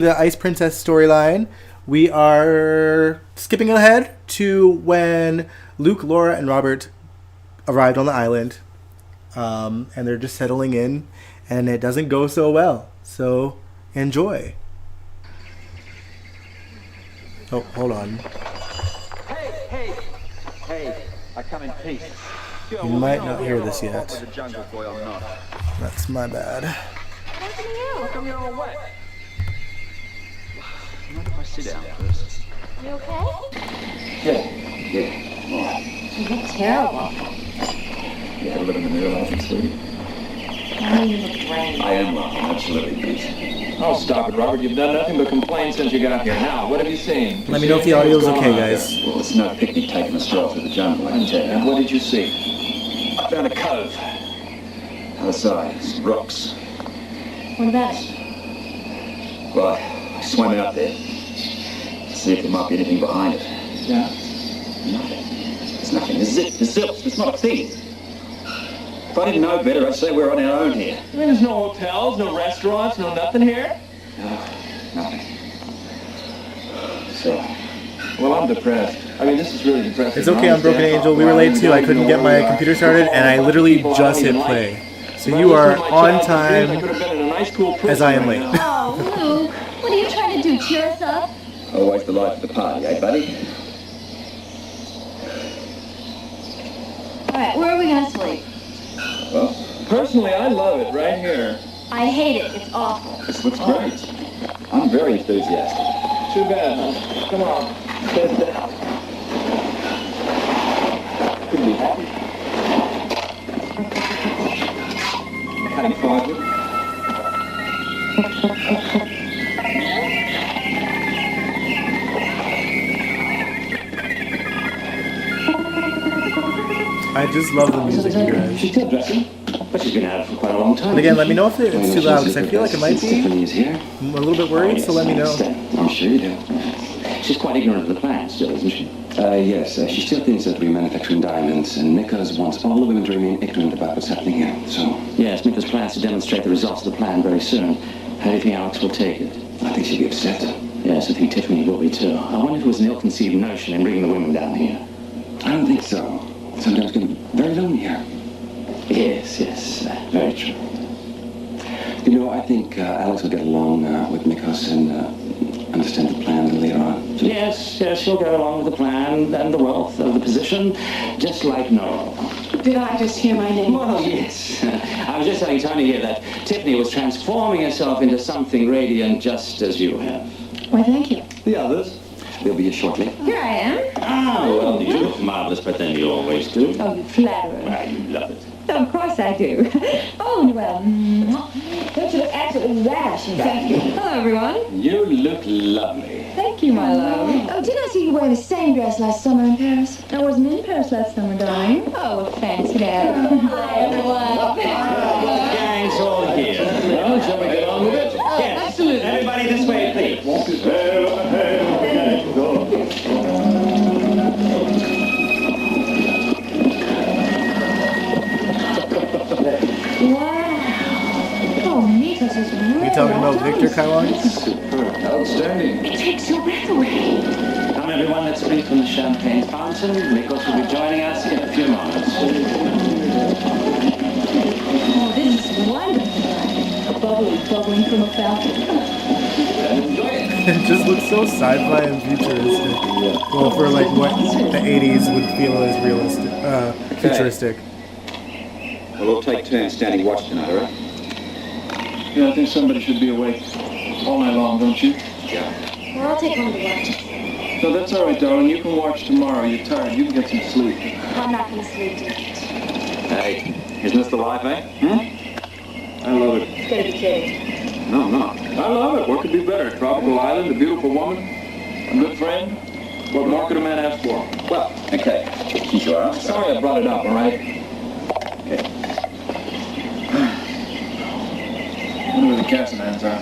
The Ice Princess storyline. We are skipping ahead to when Luke, Laura, and Robert arrived on the island, and they're just settling in, and it doesn't go so well. So enjoy. Oh, hold on. Hey! I come in peace. You might not hear this yet. That's my bad. How come you're all wet? Mind if I sit down first? You okay? Yeah. All right. You look terrible. You had a look in the mirror laughing, sweetie? Oh, you look great. I am laughing, absolutely, please. Oh, stop it, Robert. You've done nothing but complain since you got here. Now, what have you seen? Let me know if the audio's okay, guys. Well, it's no picnic taking a stroll through the jungle, I can tell you. And what did you see? I found a cove. Other side, some rocks. What about it? Well, I swam out there to see if there might be anything behind it. Yeah? Nothing. There's nothing. There's zilch. There's not a thing. If I didn't know better, I'd say we're on our own here. I mean, there's no hotels, no restaurants, no nothing here? No, nothing. So, Well, I'm depressed. I mean, this is really depressing. It's okay, I'm Broken Angel. We were late too. I couldn't get my computer started, and I literally just hit play. So you are on time as I am late. Oh, Luke, what are you trying to do? Cheer us up? always the life of the party, eh, buddy? All right, where are we going to sleep? Well, Personally, I love it right here. I hate it. It's awful. this looks great. I'm very enthusiastic. Too bad, huh? Come on. Sit down. Couldn't be happy. Having fun with it? I just love the music, you guys. She's still dressing, but she's been at it for quite a long time. And again, let me know if it's too loud, because I feel like it might be. Stephanie is here. I'm a little bit worried, so let me know. I'm sure you do. She's quite ignorant of the plan still, isn't she? Yes. She still thinks that we're manufacturing diamonds, and Nicholas wants all the women to remain ignorant about what's happening here, so... Yes, Nicholas plans to demonstrate the results of the plan very soon. How do you think Alex will take it? I think she'll be upset. Yes, I think Tiffany will be too. I wonder if it was an ill-conceived notion in bringing the women down here. I don't think so. Sometimes it can be very lonely here. Yes, very true. You know, I think Alex will get along with Nikos and understand the plan later on. Yes, she'll go along with the plan and the wealth of the position, just like Noel. Did I just hear my name? Well, yes. I was just telling Tony here that Tiffany was transforming herself into something radiant just as you have. Why, thank you. The others? They'll be here shortly. Here I am. Ah, well, you look marvelous, but then you always do. Oh, you flatterer. Ah, you love it. Oh, of course I do. Oh, well, don't you look absolutely ravishing? Thank you. Hello, everyone. You look lovely. Thank you, my love. Oh, didn't I see you wearing the same dress last summer in Paris? I wasn't in Paris last summer, darling. Oh, well, fancy that. Hi, everyone. The gang's all here. Well, shall we get on with it? Yes. Absolutely. Everybody this way, please. Wow. Oh, Nikos is really You talking about Victor Kaiwan? Superb. Outstanding. It takes your breath away. Come, everyone, let's drink from the champagne fountain. Nikos will be joining us in a few moments. Oh, this is wonderful. Bubbling from a fountain. Enjoy it. It just looks so sci-fi and futuristic. Well, for like what the 80s would feel as realistic, futuristic. Well, we'll take turns standing watch tonight, all right? Yeah, I think somebody should be awake all night long, don't you? Yeah. Well, I'll take one to watch. No, that's all right, darling. You can watch tomorrow. You're tired. You can get some sleep. I'm not going to sleep tonight. Hey, isn't this the life, eh? I love it. It's going to be kidding. No, I'm not. I love it. What could be better? Tropical island, a beautiful woman, a good friend. What more could a man ask for? Well, okay. Keep your arms. Sorry I brought it up, all right? Okay. I wonder where the Cassinans are.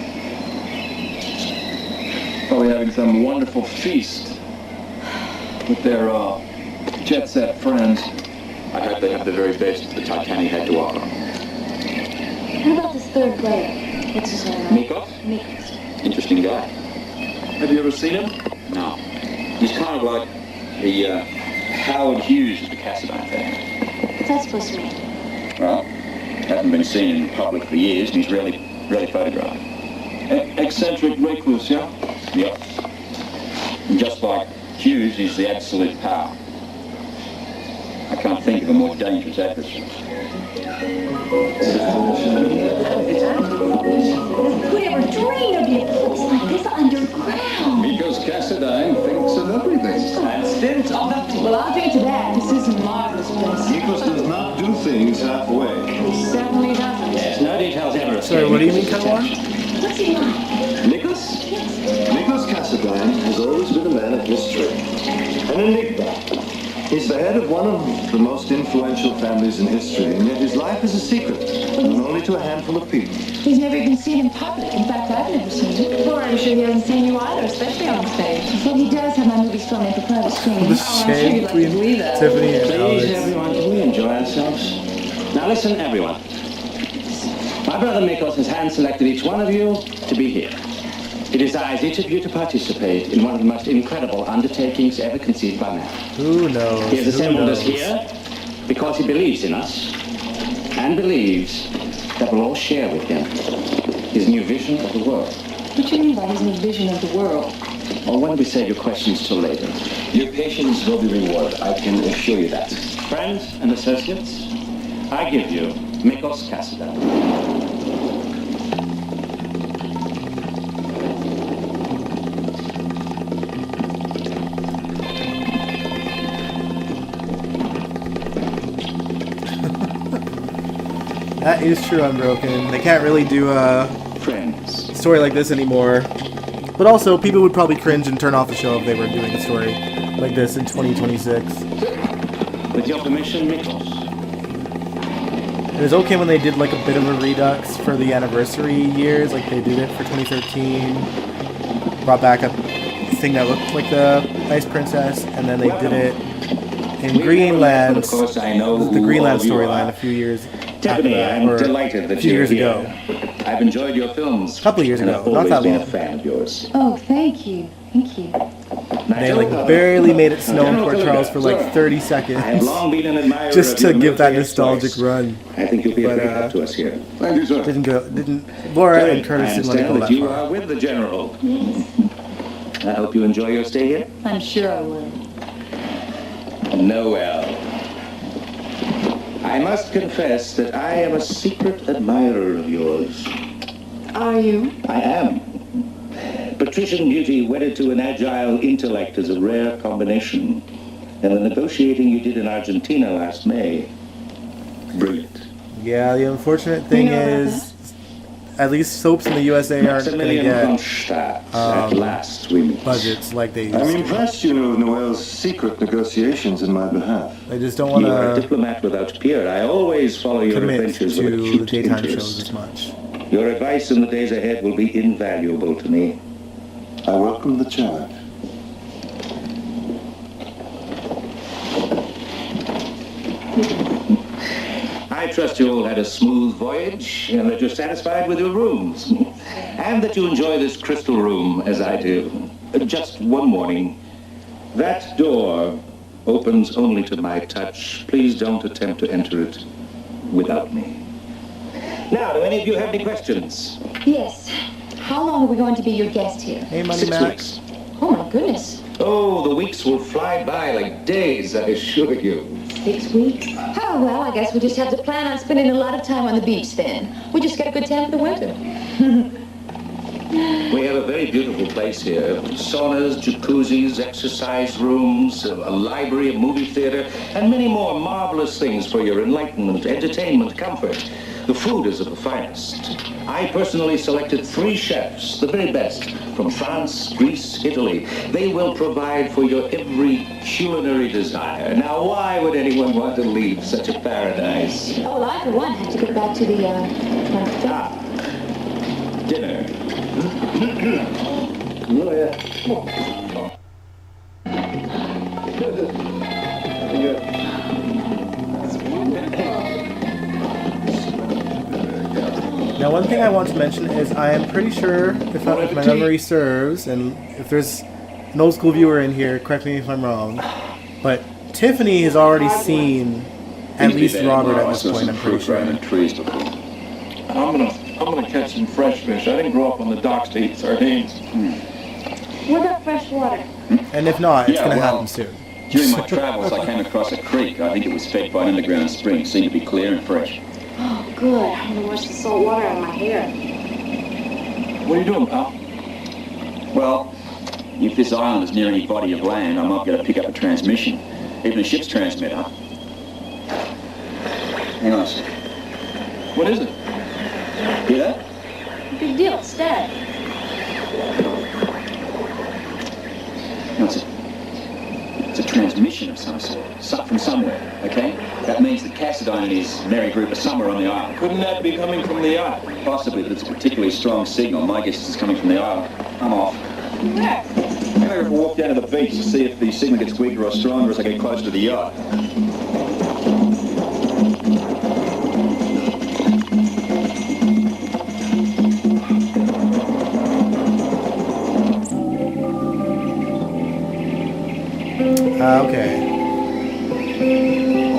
Probably having some wonderful feast with their jet-set friends. I hope they have the very best the Titanic had to offer. What about this third player? What's his name? Nikos? Nikos. Interesting guy. Have you ever seen him? No. He's kind of like the Howard Hughes of the Cassadine family. What's that supposed to mean? Well, hasn't been seen in public for years, and he's rarely photographed. Eccentric recluse, yeah? Yep. And just like Hughes, he's the absolute power. I can't think of a more dangerous adversary. Who ever dreamed of it? Looks like this underground. Nikos Cassadine thinks of everything. Well, I'll drink to that. This is a marvelous place. Nikos does not do things halfway. He certainly doesn't. Yes, no details ever. Sorry, what do you mean, Kawan? What's he like? Nikos? Nikos Cassadine has always been a man of mystery. An enigma. He's the head of one of the most influential families in history, and yet his life is a secret, known only to a handful of people. He's never even seen in public. In fact, I've never seen him. Well, I'm sure he hasn't seen you either, especially on stage. But he does have my movies filmed in for private screening. The shade between Tiffany and Please, Alex. everyone, can we enjoy ourselves? Now listen, everyone. My brother Mikos has hand-selected each one of you to be here. He desires each of you to participate in one of the most incredible undertakings ever conceived by man. Who knows? He has Who assembled us knows? here because he believes in us and believes that we'll all share with him his new vision of the world. What do you mean by his new vision of the world? Or why don't we save your questions till later? Your patience will be rewarded, I can assure you that. Friends and associates, I give you Mikos Cassadine. That is true, Unbroken. They can't really do a Friends. story like this anymore. But also, people would probably cringe and turn off the show if they were doing a story like this in 2026. With your permission, Mikos. It was okay when they did like a bit of a redux for the anniversary years, like they did it for 2013. Brought back a thing that looked like the Ice Princess, and then they did it in Greenland, Of course, I know the who Greenland all you storyline are. a few years after Tiffany, that, I'm or delighted a that few you're years here. ago. I've enjoyed your films. A couple of years and ago, I've not always that been long. a fan of yours. Oh, thank you. Thank you. They like barely made it snow in Port Charles for like 30 I have seconds, long been an admirer just of to your give that military nostalgic exploits. run. I think you'll be a But, great help to us here. Thank you, sir. Didn't Laura and Curtis I didn't let it understand go that that you far. are with the General. I hope you enjoy your stay here. I'm sure I will. Noel. I must confess that I am a secret admirer of yours. Are you? I am. Patrician beauty wedded to an agile intellect is a rare combination. And the negotiating you did in Argentina last May, brilliant. Yeah, the unfortunate thing You know about is, at least soaps in the USA aren't going to Maximilian get von Stadt, at last we meet. budgets like they I'm used to. impressed you know of Noel's secret negotiations in my behalf. They just don't want You are a to diplomat without peer. I always follow your commit adventures to with the acute daytime interest. shows as much. Your advice in the days ahead will be invaluable to me. I welcome the challenge. I trust you all had a smooth voyage and that you're satisfied with your rooms. And that you enjoy this crystal room as I do. Just one warning. That door opens only to my touch. Please don't attempt to enter it without me. Now, do any of you have any questions? Yes. How long are we going to be your guest here? Hey, Money 6 Max. weeks. Oh, my goodness. Oh, the weeks will fly by like days, I assure you. 6 weeks? Oh, well, I guess we just have to plan on spending a lot of time on the beach then. We just get a good tan for the winter. We have a very beautiful place here. Saunas, jacuzzis, exercise rooms, a library, a movie theater, and many more marvelous things for your enlightenment, entertainment, comfort. The food is of the finest. I personally selected 3 chefs, the very best, from France, Greece, Italy. They will provide for your every culinary desire. Now, why would anyone want to leave such a paradise? Oh, well, I, for one, have to get back to the, Dinner. Now Now, one thing I want to mention is I am pretty sure, if my memory serves, and if there's an old school viewer in here, correct me if I'm wrong, but Tiffany has already seen at least Robert at this point, I'm pretty sure. I'm gonna catch some fresh fish. I didn't grow up on the docks to eat sardines. What about fresh water? And if not, it's Yeah, going to well, happen soon. During my travels, I came across a creek. I think it was fed by an underground spring. It seemed to be clear and fresh. Oh, good. I want to wash the salt water out of my hair. What are you doing, pal? Well, if this island is near any body of land, I might be able to pick up a transmission. Even a ship's transmitter. Hang on a second. What is it? Hear that? Big deal. It's Dad. No, it's a transmission of some sort. From somewhere, okay? That means that Cassadine and his merry group are somewhere on the island. Couldn't that be coming from the yacht? Possibly, but it's a particularly strong signal. My guess is it's coming from the island. I'm off. Where? I'm going to walk down to the beach to see if the signal gets weaker or stronger as I get closer to the yacht. Okay.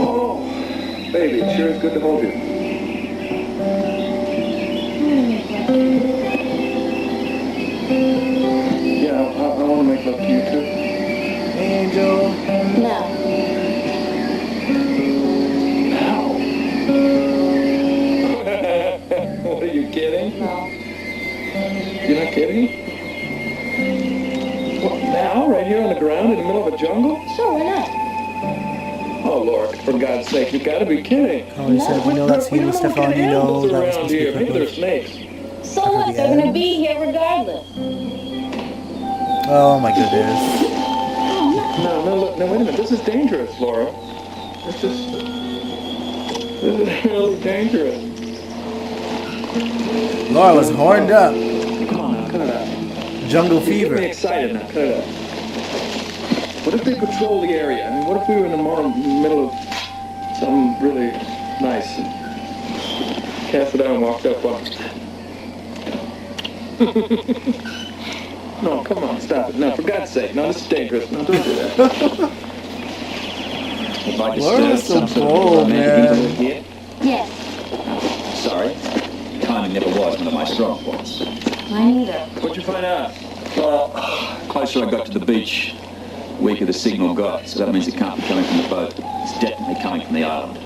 Oh, baby, it sure is good to hold you. Yeah, I want to make love to you too. Angel. No. What, are you kidding? No. You're not kidding? What, now? Right here on the ground in the middle of a jungle? Sure, why not? Oh, Lord, for God's sake, you gotta be kidding. Oh, you said, you know that's We him, don't know what Stefan, kind of you know animals that are was around supposed to here. be Maybe they're privileged. snakes. So what? They're going to be here regardless. Oh my goodness. No, look, no, wait a minute. This is dangerous, Laura. This is really dangerous. Laura was horned up. Come on now, cut it out. Jungle You get me fever. excited now, cut it out. What if they patrol the area? I mean, what if we were in the middle of something really nice and Cassadine walked up on us? No, come on, stop it. No, for God's sake. No, this is dangerous. No, don't do that. If I Laura's so some sort of bold, romantic man. interlude here. Yes. Sorry. Timing never was one of my strong points. Mine either. What'd you find out? Well, closer I got to the beach, weaker the signal got, so that means it can't be coming from the boat. It's definitely coming from the island.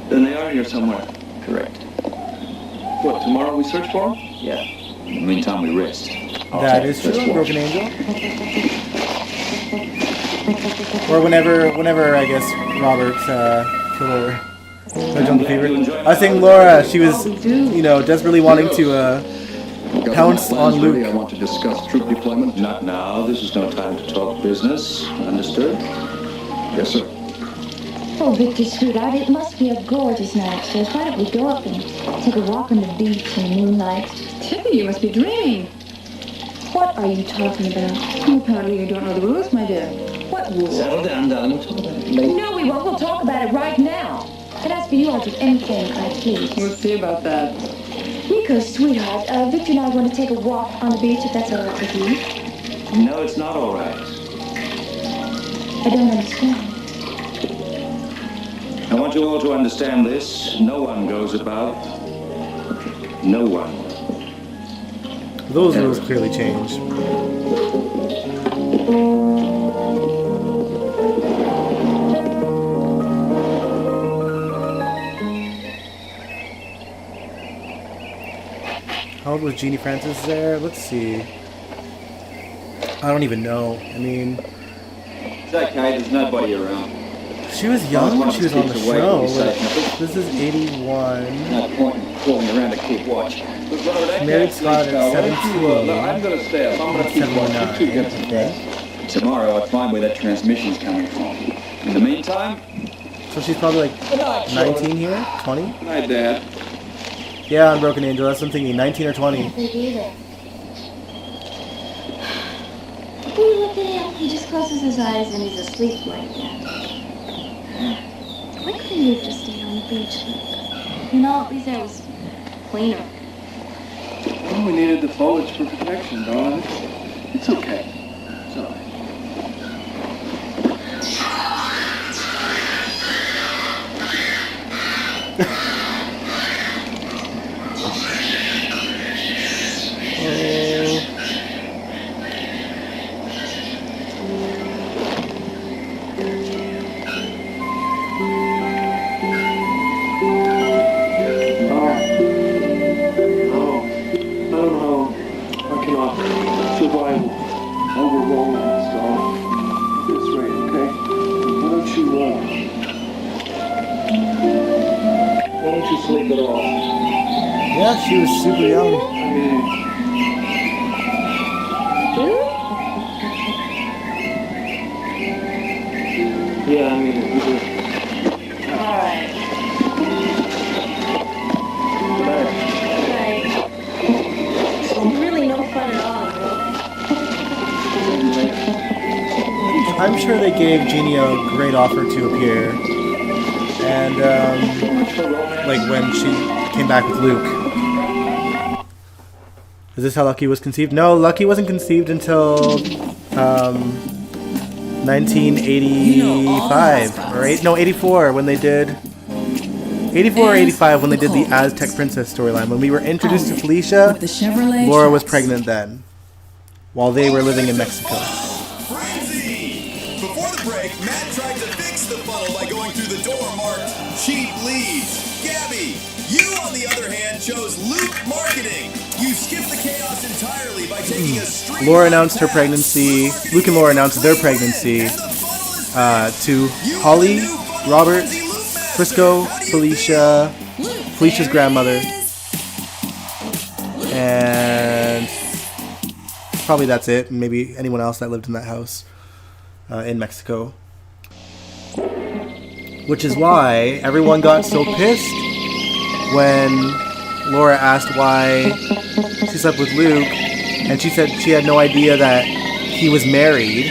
Then they are here somewhere. Correct. What, tomorrow we search for them? Yeah. In the meantime, we rest. That is true, Broken Angel. Or whenever I guess Robert killed over the jungle fever. I was saying Laura, she was, desperately wanting to pounce on Luke. I want to discuss troop deployment. Not now. This is no time to talk business. Understood? Yes, sir. Oh, Victor, sweetheart, it must be a gorgeous night upstairs. Why don't we go up and take a walk on the beach in moonlight? Tiffany, you must be dreaming. What are you talking about? Apparently you don't know the rules, my dear. What rules? Settle down, darling. We'll talk about it later. No, we won't. We'll talk about it right now. And as for you, I'll do anything I please. We'll see about that. Nico, sweetheart, Victor and I want to take a walk on the beach, if that's all right with you. No, it's not all right. I don't understand. I want you all to understand this. No one goes about. No one. Those rules clearly changed. How old was Jeannie Francis there? Let's see. I don't even know. I mean, It's okay, there's nobody around. she was young when she was on the show. This is 81. No point in crawling around to keep watch. Look, Robert, I Married can't Scott sleep at now. Why don't you, 17. no, I'm going to stay up. I'm going to keep watching. You two get some rest. Tomorrow I'll find where that transmission's coming from. In the meantime, So she's probably like 19 here? 20? Good night, Dad. Yeah, on Broken Angel. That's what I'm thinking. 19 or 20. I think either. Will you look at him? He just closes his eyes and he's asleep like that. Why couldn't you have just stayed on the beach? You know, at least there was cleaner. Well, we needed the foliage for protection, darling. It's okay. It's all right. Sleep at all. Yeah, she was super young. Yeah, I mean, Alright. Right. It's really no fun at all, really. I'm sure they gave Jeannie a great offer to appear. And, like when she came back with Luke. Is this how Lucky was conceived? No, Lucky wasn't conceived until 1985, or 84 when they did 84 or 85 when they did the Aztec Princess storyline. When we were introduced to Felicia, Laura was pregnant then, while they were living in Mexico. Frenzy! Before the break, Matt tried to fix the funnel by going through the door marked cheap leads. Gabby, you on the other hand chose Luke marketing. You skipped the chaos entirely by taking a street. Laura announced her pregnancy. Luke and Laura announced their pregnancy to Holly, Robert, Frisco, Felicia, Felicia's grandmother, and probably that's it. Maybe anyone else that lived in that house in Mexico. Which is why everyone got so pissed when Laura asked why she slept with Luke, and she said she had no idea that he was married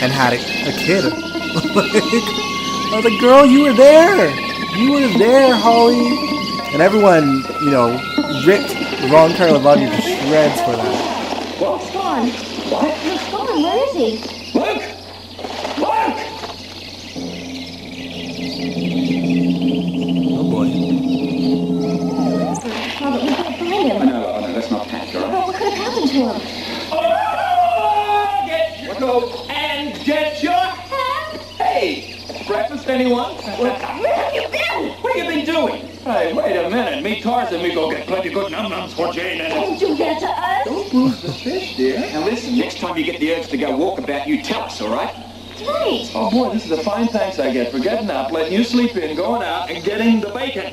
and had a kid. I was like, girl, you were there! You were there, Holly! And everyone, ripped Ron Carlivati to shreds for that. Luke's gone. What? Luke's gone. Where is he? Luke! Luke! Oh boy. Oh, but we can't find him. Oh, no, let's not panic, all right? Oh, what could have happened to him? Oh, get your coat and get your hat! Hey! Breakfast, anyone? Where have you been? What have you been doing? Hey, wait a minute. Me, Tarzan, we go get plenty good num-nums for Jane and... Don't do that to us. don't bruise the fish, dear. Now listen, next time you get the urge to go walkabout, you tell us, all right? Right. Oh, boy, this is the fine thanks I get for getting up, letting you sleep in, going out, and getting the bacon.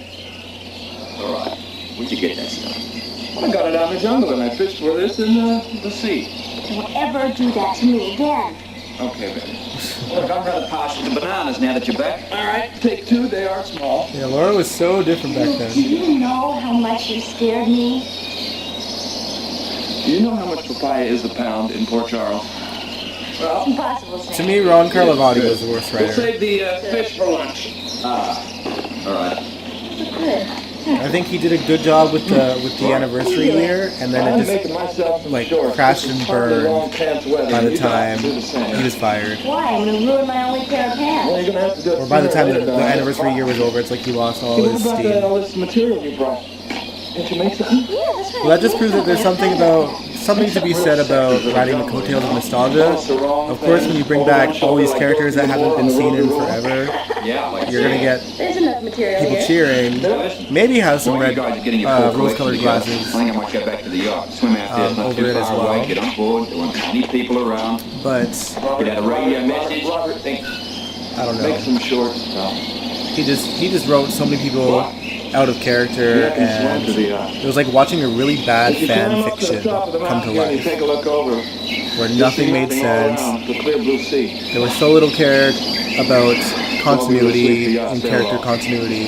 All right. Where'd you get that stuff? I got it out in the jungle, and I fished for this in the sea. Don't ever do that to me again. Okay, baby. Look, I'm rather partial to bananas now that you're back. All right, take two. They are small. Yeah, Laura was so different back Do then. you know how much you scared me? Do you know how much papaya is a pound in Port Charles? Well, It's impossible, Sam. To me, Ron Carlivati was the worst we'll writer. save the fish for lunch. All right. Good. I think he did a good job with the anniversary year, and then I'm it making just myself some like shorts. crashed It's and hardly long burned pants weather. by the You guys time do the same. he was fired. Why? I'm going to ruin my only pair of Well, pants. you're gonna have to do it Or by the time sooner the or later, anniversary year was over, it's like he lost all Hey, his what about steam. all this material you brought? Can't you make something? Yeah, that's right. Well, that just proves that there's something to be said about riding the coattails of nostalgia. Of course, when you bring back all these characters that haven't been seen in forever, Yeah, like you're gonna get There's enough material people here. cheering. Maybe have some While you red, guys are getting your full rose-colored collection together, glasses I think I might go back to the yacht. Swim out there, it's not over too it as far well. away. Get on board. There won't be any people around. but Get out a radio message. Robert, I don't make know. some shorts, pal. He just wrote so many people out of character, Yeah, I can swim and to the, it was like watching a really bad If you fan climb up to fiction the top of the come to mountain here and you life, take a look over, where you'll nothing see made all sense. around, the clear blue sea. There was so little care about Well, continuity we will and sleep character the continuity.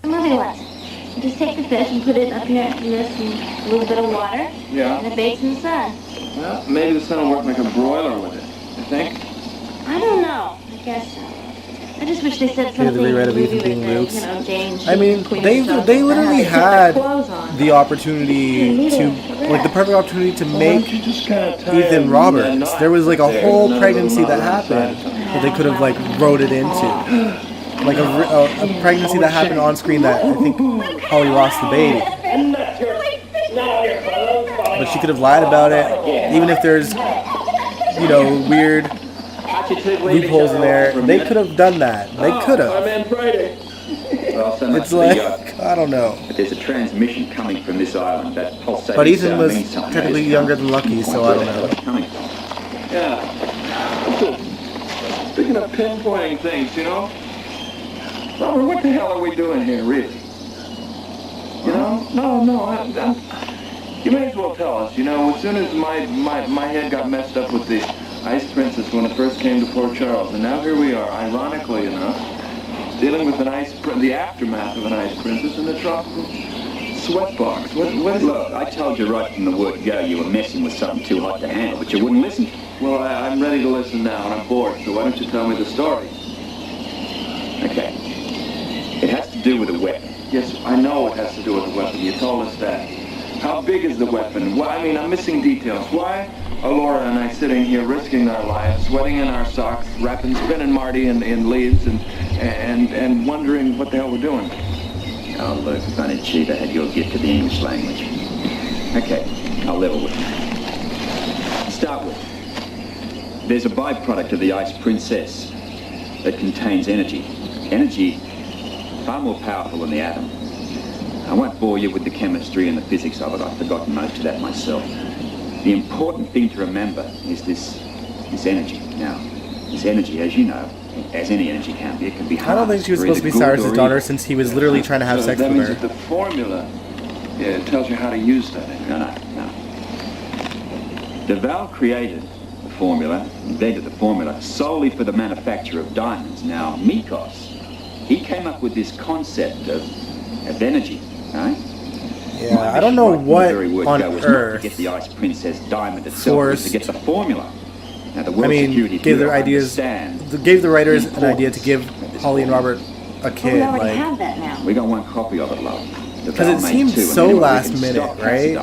I'll tell you what. Just take the fish and put it up here in this and a little bit of water, Yeah. and it bakes in the sun. Well, maybe the sun will work like a broiler with it. You think? I don't know. I guess so. I just wish they said Yeah, the something rewrite of really Ethan being like, Luke's. you know, Jane. I mean, they literally had the opportunity to, like, the perfect opportunity to make Ethan Roberts. There was like a whole pregnancy that happened that they could have like wrote it into, like a pregnancy that happened on screen that I think Holly lost the baby, but she could have lied about it. Even if there's, you know, weird loopholes in there, they could have done that. They could have. Well, so much It's for like, the yacht. I don't know. But there's a transmission coming from this island. That pulsating But Ethan sound was means something. technically younger than Lucky, so I don't know. Coming. Yeah. Speaking of pinpointing things, you know, Robert, what the hell are we doing here, really? You know? No, you may as well tell us. You know, as soon as my head got messed up with the Ice Princess when it first came to Port Charles, and now here we are, ironically enough, dealing with the aftermath of an Ice Princess in the tropical sweatbox. What is Look, I told you right from the word go you were messing with something too hot to handle, but you wouldn't listen. Well, I'm ready to listen now, and I'm bored, so why don't you tell me the story? Okay. It has to do with a weapon. Yes, I know it has to do with the weapon. You told us that. How big is the weapon? Well, I mean, I'm missing details. Why are Laura and I sitting here risking our lives, sweating in our socks, spinning Marty in leaves, and wondering what the hell we're doing? Oh, look, funny cheetah had your gift to the English language. Okay, I'll level with you. To start with, there's a byproduct of the Ice Princess that contains energy. Energy far more powerful than the atom. I won't bore you with the chemistry and the physics of it. I've forgotten most of that myself. The important thing to remember is this energy. Now, this energy, as you know, as any energy can be, it can be I don't think she was supposed to be Cyrus's daughter since he was literally trying to have sex that with means her. that the formula, it tells you how to use that. No. DeVal created the formula, invented the formula, solely for the manufacture of diamonds. Now, Mikos, he came up with this concept of energy, right? Yeah, I don't know what on to earth get the Ice Princess diamond itself, was to get the formula. Now, the World I mean, Security gave their Bureau ideas, understands gave the writers an idea to give Holly and Robert a kid, We already like, have that now. We got one copy of it, love. because it seemed so last minute, right?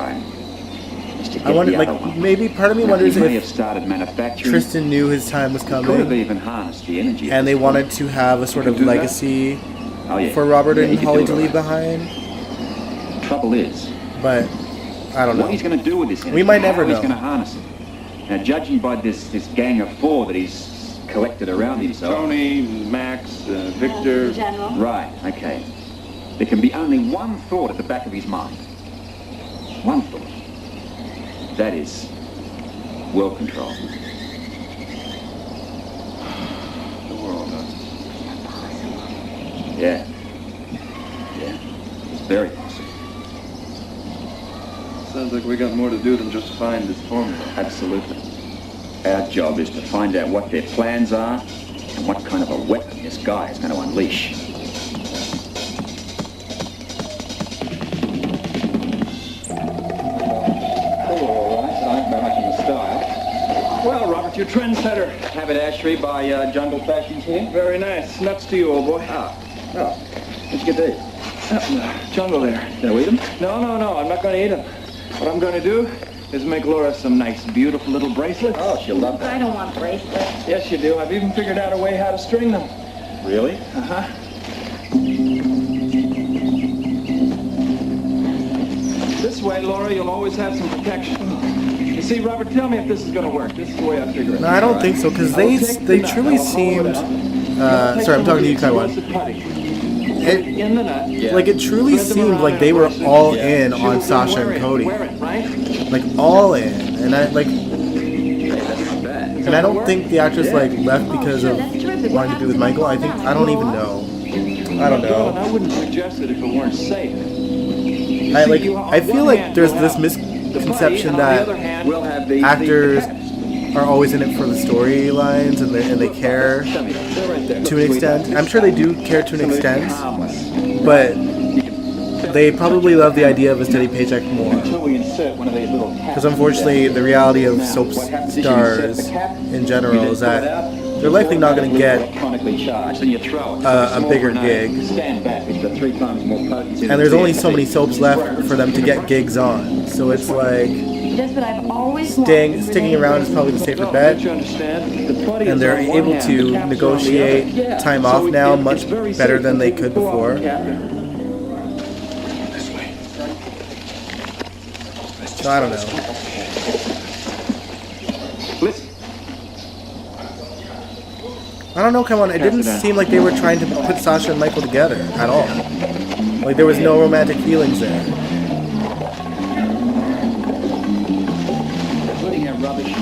I wondered, like, maybe part of me wonders may have if started manufacturing. Tristan knew his time was Could have coming, even harnessed the energy. and they wanted to have a sort of do that? legacy Oh, yeah. for Robert Yeah, and he could Holly do to it leave all right. behind. Trouble is, But I don't know. what he's going to do with this energy, We might never how he's know. going to harness it. Now, judging by this gang of four that he's collected around himself. Tony, Max, Victor. General. Right, okay. There can be only one thought at the back of his mind. One thought. That is world control. The world, huh? Yeah. It's very possible. Sounds like we got more to do than just find this formula. Absolutely. Our job is to find out what their plans are and what kind of a weapon this guy is going to unleash. Well, Robert, you're trendsetter. Habit Ashery by Jungle Fashions here. Very nice. Nuts to you, old boy. Oh, where'd you get these? Out in the jungle there. Gonna eat them? No, I'm not going to eat them. What I'm going to do is make Laura some nice, beautiful little bracelets. Oh, she'll love I that. don't want bracelets. Yes, you do. I've even figured out a way how to string them. Really? Uh-huh. This way, Laura, you'll always have some protection. You see, Robert, tell me if this is going to work. This is the way I figure it. No, I don't think so, because they truly seemed. Sorry, I'm talking to you, Taiwan. In the nut. Like, it truly seemed like they were all in on Sasha and Cody, Wear it, right? like all in, and I like, That's not bad. and I don't think the actress like left because of wanting to be with Michael. I don't even know. I don't Darling, know. I wouldn't suggest it if it weren't safe. I feel like there's this misconception that We'll have the actors are always in it for the storylines and they care to an extent. I'm sure they do care to an extent, but they probably love the idea of a steady paycheck more. Because unfortunately, the reality of soap stars in general is that they're likely not going to get electronically charged, then you throw it. a bigger gig. Stand back with the 3 times more potency. And there's only so many soaps left for them to get gigs on. So it's like Just what I've always sticking around is probably the safer bet. And they're able to negotiate time off now much better than they could before. So I don't know. Listen. I don't know, come on. It didn't seem like they were trying to put Sasha and Michael together at all. Like there was no romantic feelings there. Putting out rubbish.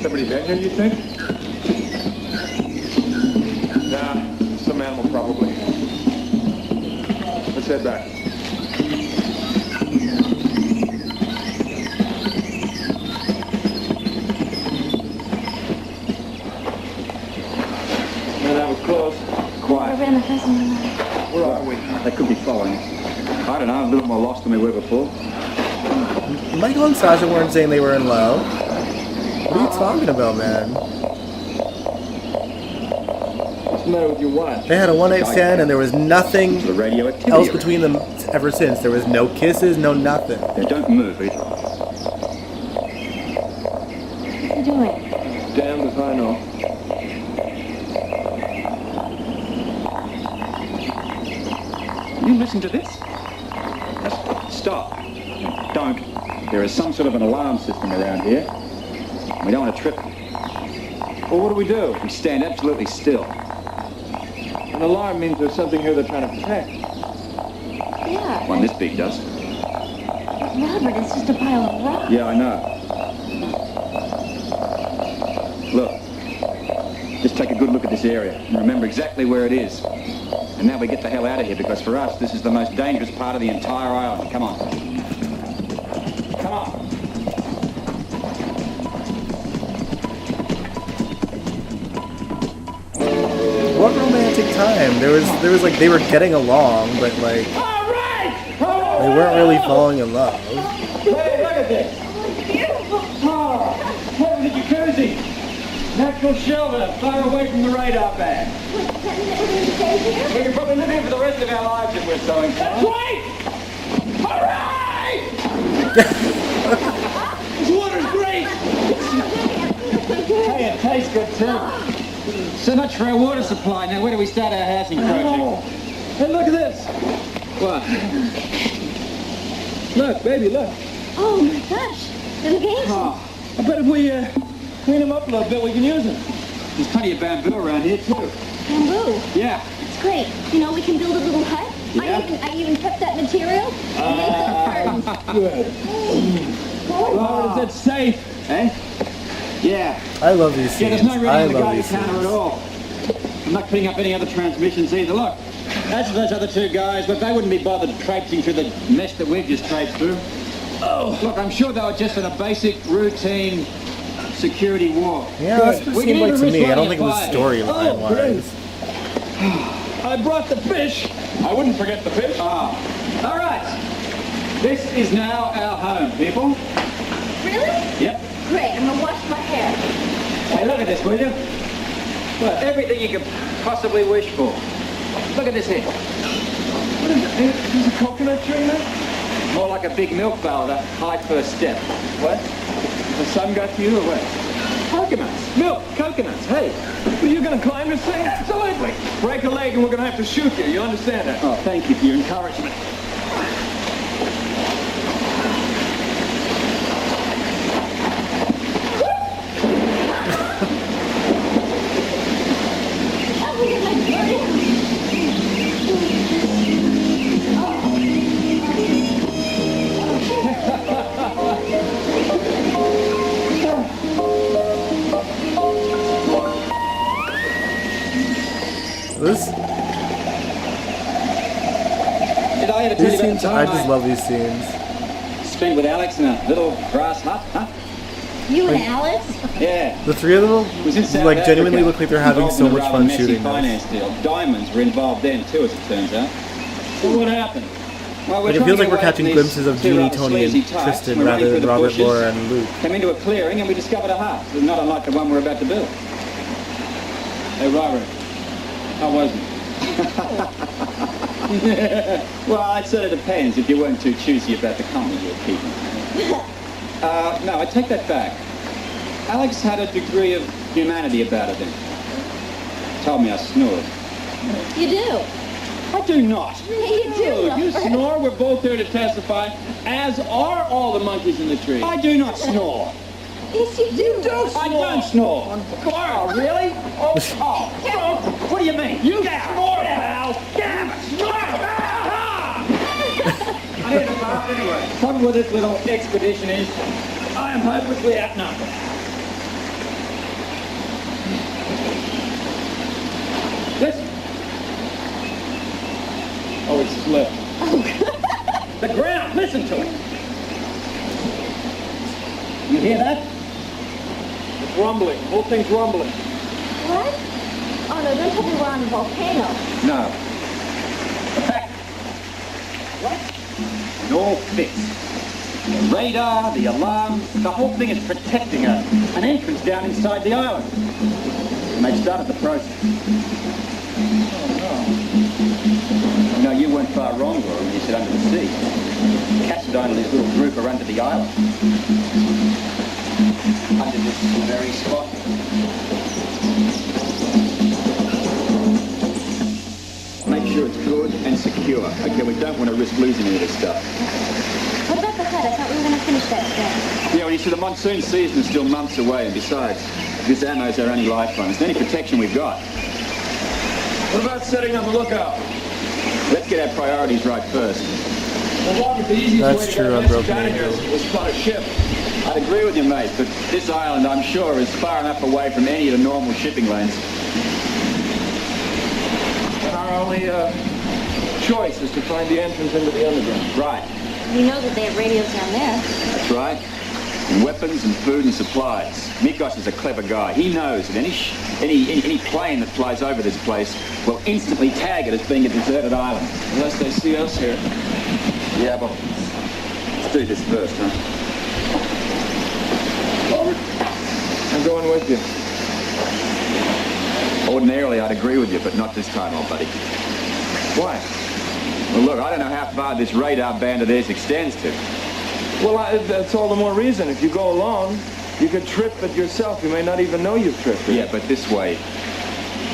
Somebody been here, you think? Nah, some animal probably. Let's head back. Man, that was close. Quiet. Over in the prison room. Where are we? They could be following us. I don't know, a little more lost than we were before. Michael and Sasha weren't saying they were in love. What are you talking about, man? What's the matter with your watch? They had a one-night stand and there was nothing The radioactivity else around. between them ever since. There was no kisses, no nothing. They don't move either. What are you doing? Damned if I know. You listen to this? Stop. Don't. There is some sort of an alarm system around here. We don't want to trip them. Well, what do we do? We stand absolutely still. An alarm means there's something here they're trying to protect. Yeah. One this big does. Robert, it's just a pile of rocks. Yeah, I know. Look. Just take a good look at this area and remember exactly where it is. And now we get the hell out of here because for us, this is the most dangerous part of the entire island. Come on. Come on. What romantic time? There was like they were getting along, but like they weren't really falling in love. Hey, look at this. Beautiful. Oh, what was the jacuzzi? Natural shelter, far away from the radar band. What's that we're going to stay here? We can probably live here for the rest of our lives if we're so inclined. That's right! Hooray! This water's great! Hey, it tastes good too. So much for our water supply. Now, where do we start our housing project? Oh. Hey, look at this. What? Look, baby, look. Oh my gosh. Little games. Oh, I bet if we clean them up a little bit, we can use them. there's plenty of bamboo around here too. Bamboo. Yeah. It's great. You know, we can build a little hut. Yeah. I even kept that material and make some curtains. Good. Robert, is it safe? Eh? Yeah. I love these Yeah, scenes. there's no I reading the love Geiger these counter at scenes. all. I'm not putting up any other transmissions either. Look, as for those other two guys, look, they wouldn't be bothered traipsing through the mess that we've just traipsed through. Oh, look, I'm sure they were just in a basic, routine security war. Yeah, that's what it We seemed can like to even me. I don't risk think it was lighting a fire. storyline wise. I brought the fish. I wouldn't forget the fish. Ah, all right. This is now our home, people. Really? Yep. Great. I'm going to wash my hair. Hey, look at this, will you? Look, everything you could possibly wish for. Look at this here. What is it? There's a coconut tree there? More like a big milk barrel, that high first step. What? The sun got to you or what? Coconuts. Milk, coconuts. Hey. Are you going to climb this thing? Absolutely. Break a leg and we're going to have to shoot you. You understand that? Oh, thank you for your encouragement. Oh, look at my curtains. This Did I ever tell these you about scenes, the I time just love these scenes. spent with Alex in a little grass hut, huh? You and Alex? Yeah. The three of them Was in South like genuinely Africa. look like they're having Involved so in a much rather fun messy shooting finance this. deal. Diamonds were involved then too, as it turns out. So what happened? Well, But it feels like we're catching glimpses of Jeannie, Tony, and Tristan rather than Robert, Laura, and Luke. Came into a clearing and we discovered a house, not unlike the one we're about to build. Hey, Robert, how was it? Well, it sort of depends if you weren't too choosy about the company you were keeping. No, I take that back. Alex had a degree of humanity about it then. Told me I snored. You do. I do not. You do. You snore. We're both here to testify, as are all the monkeys in the tree. I do not snore. Yes, you do. I don't snore. Oh, really? Oh, what do you mean? You snore, pal. Damn it. I hear the laugh anyway. The problem with this little expedition is I am hopelessly outnumbered. Listen. Oh, it slipped. The ground, listen to it. You hear that? It's rumbling. The whole thing's rumbling. What? Oh, no, don't tell me we're on a volcano. No. The fact. What? It's all fixed. The radar, the alarm, the whole thing is protecting an entrance down inside the island. And they've started the process. No, you weren't far wrong, Laura, when you said under the sea. Cassadine and his little group are under the island. Under this very spot. Make sure it's good and secure. Okay, we don't want to risk losing any of this stuff. What about the hut? I thought we were going to finish that today. Yeah, well, you see, the monsoon season is still months away, and besides, this ammo's our only lifeline. It's the only protection we've got. What about setting up a lookout? Let's get our priorities right first. Well, Robert, the easiest That's way to true, get Unbroken down here Angel. was spot a ship. I'd agree with you, mate, but this island, I'm sure, is far enough away from any of the normal shipping lanes. And our only choice is to find the entrance into the underground. Right. We know that they have radios down there. That's right. And weapons and food and supplies. Mikos is a clever guy. He knows that any plane that flies over this place will instantly tag it as being a deserted island. Unless they see us here. Yeah, but let's do this first, huh? Robert, I'm going with you. Ordinarily, I'd agree with you, but not this time, old buddy. Why? Well, look, I don't know how far this radar band of theirs extends to. Well, that's all the more reason. If you go alone, you could trip it yourself. You may not even know you've tripped it. Yeah, but this way,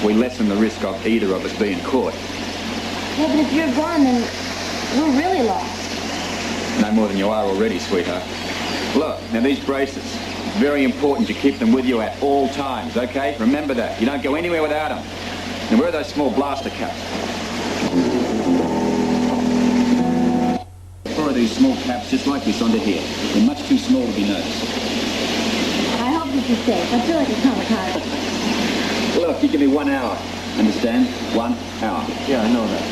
we lessen the risk of either of us being caught. Yeah, but if you're gone, then we're really lost. No more than you are already, sweetheart. Look, now these bracelets, very important you keep them with you at all times, okay? Remember that. You don't go anywhere without them. And where are those small blaster caps? Four of these small caps just like this under here. They're much too small to be noticed. I hope this is safe. I feel like a kamikaze. Look, you give me 1 hour. Understand? 1 hour. Yeah, I know that.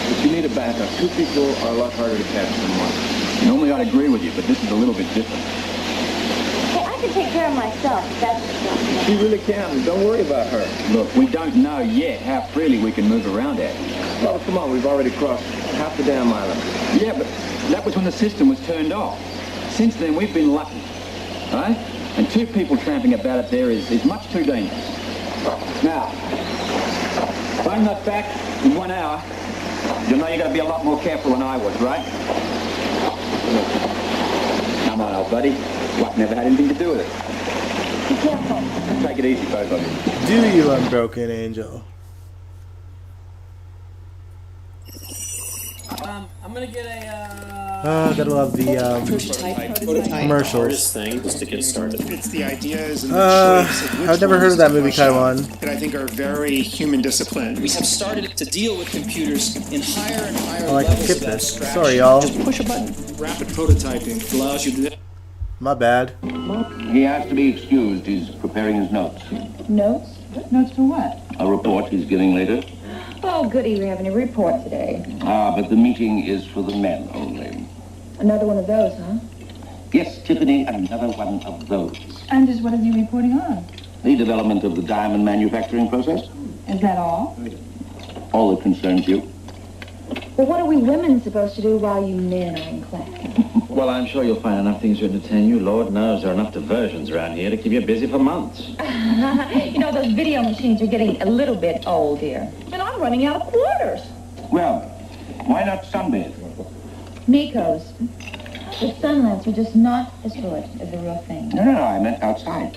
But you need a backup. 2 people are a lot harder to catch than one. Normally I'd agree with you, but this is a little bit different. Hey, I can take care of myself, if that's what you want to know. She really can. Don't worry about her. Look, we don't know yet how freely we can move around out here. Well, come on. We've already crossed half the damn island. Yeah, but that was when the system was turned off. Since then, we've been lucky. Right? And 2 people tramping about it there is much too dangerous. Now, if I'm not back in 1 hour, you'll know you've got to be a lot more careful than I was, right? Come on, old buddy. Luck never had anything to do with it. Be careful. Take it easy, both of you. Do you, Unbroken Angel? I'm gonna get a. Gotta love the commercials. Hardest thing just to get started. It's the ideas and the choice of which I've never heard of that movie, ones to flush Taiwan. out that I think are very human disciplines. We have started to deal with computers in higher and higher Oh, I can levels skip of this. abstraction. Sorry, y'all. Just push a button. Rapid prototyping allows you to... My bad. He has to be excused. He's preparing his notes. Notes? Notes for what? A report he's giving later. Oh, goody, we have any report today. But the meeting is for the men only. Another one of those, huh? Yes, Tiffany, another one of those. And just what are you reporting on? The development of the diamond manufacturing process. Is that all? All that concerns you. Well, what are we women supposed to do while you men are in class? Well, I'm sure you'll find enough things to entertain you. Lord knows there are enough diversions around here to keep you busy for months. You know, those video machines are getting a little bit old here. And I'm running out of quarters. Well, why not sunbathe? Miko's. The sunlamps are just not as good as the real thing. No, I meant outside.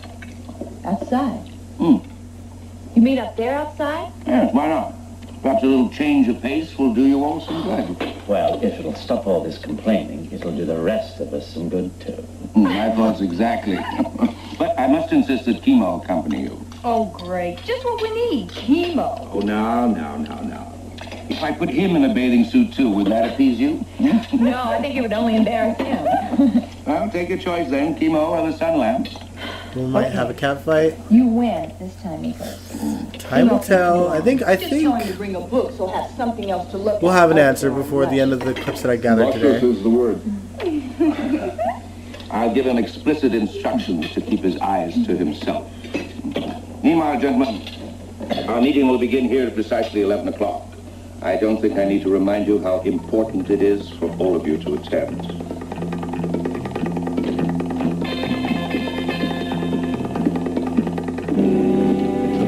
Outside? Hmm. You mean up there outside? Yes, why not? Perhaps a little change of pace will do you all some good. Well, if it'll stop all this complaining, it'll do the rest of us some good, too. My thoughts exactly. But I must insist that chemo accompany you. Oh, great. Just what we need. Chemo. Oh, now. If I put him in a bathing suit, too, would that appease you? No, I think it would only embarrass him. Well, take your choice then, chemo or the sun lamps. We might have a cat fight. You win this time, Miko. Time will tell. I think Just tell him to bring a book so he'll have something else to look we'll at. have an answer before the end of the clips that I gathered today. is the word. I'll give him explicit instructions to keep his eyes to himself. Meanwhile, gentlemen, our meeting will begin here at precisely 11 o'clock. I don't think I need to remind you how important it is for all of you to attend.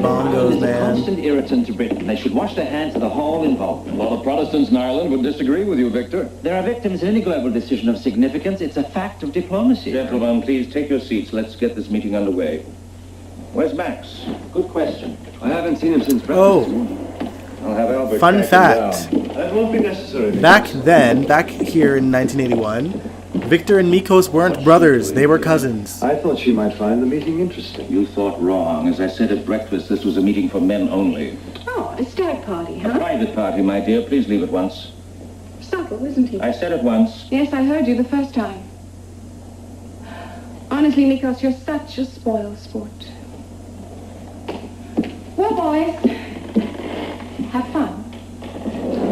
Bongos, It's a man. constant irritant to Britain. They should wash their hands of the whole involvement. Well, the Protestants in Ireland would disagree with you, Victor. There are victims in any global decision of significance. It's a fact of diplomacy. Gentlemen, please take your seats. Let's get this meeting underway. Where's Max? Good question. I haven't seen him since breakfast. Oh, I'll have Albert fun track him fact. down. That won't be necessary. Back here in 1981, Victor and Mikos weren't brothers. They were cousins. I thought she might find the meeting interesting. You thought wrong. As I said at breakfast, this was a meeting for men only. Oh, a stag party, A private party, my dear. Please leave at once. Subtle, isn't it? I said it once. Yes, I heard you the first time. Honestly, Mikos, you're such a spoil sport. Well, boys, have fun.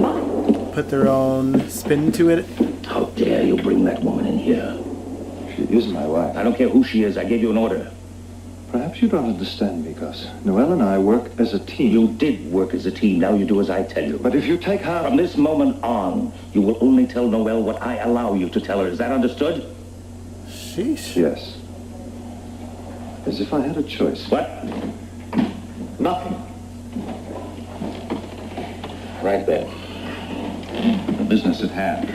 Bye. Put their own spin to it. How dare you bring that woman in here? She is my wife. I don't care who she is. I gave you an order. Perhaps you don't understand, Mikos. Noelle and I work as a team. You did work as a team. Now you do as I tell you. But if you take her... From this moment on, you will only tell Noelle what I allow you to tell her. Is that understood? Sheesh. Yes. As if I had a choice. What? Nothing. Right then. The business at hand.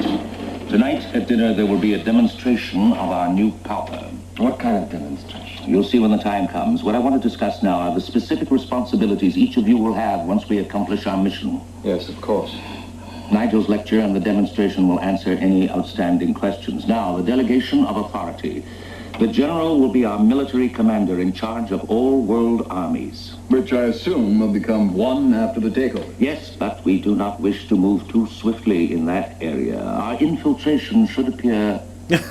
Tonight at dinner there will be a demonstration of our new power. What kind of demonstration? You'll see when the time comes. What I want to discuss now are the specific responsibilities each of you will have once we accomplish our mission. Yes, of course. Nigel's lecture and the demonstration will answer any outstanding questions. Now, the delegation of authority. The general will be our military commander in charge of all world armies. Which I assume will become one after the takeover. Yes, but we do not wish to move too swiftly in that area. Our infiltration should appear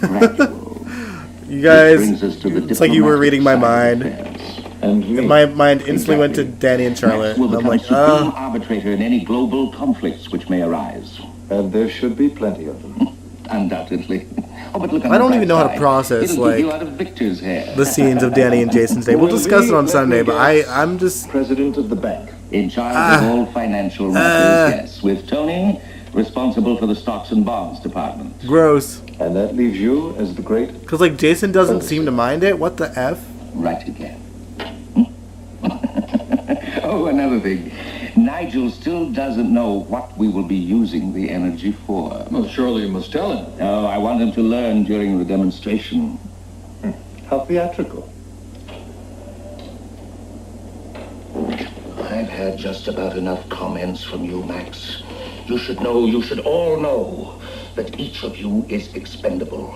gradual. You guys, brings us to the it's like you were reading my diplomatic mind. side of affairs. And My mind instantly went to Danny and Charlotte. Max will And I'm become like, supreme oh. arbitrator in any global conflicts which may arise. And there should be plenty of them. Undoubtedly. Oh, but look on I the don't bright even know how to side. process, It'll like, give you out of Victor's hair. the scenes of Danny and Jason's day. We'll discuss it on Sunday, but I'm just... President of the bank. In charge of all financial matters, yes. With Tony responsible for the stocks and bonds department. Gross. And that leaves you as the great... Because, like, Jason doesn't seem to mind it. What the F? Right again. Oh, another thing. Nigel still doesn't know what we will be using the energy for. Well, surely you must tell him. Oh, I want him to learn during the demonstration. How theatrical. I've had just about enough comments from you, Max. You should all know, that each of you is expendable.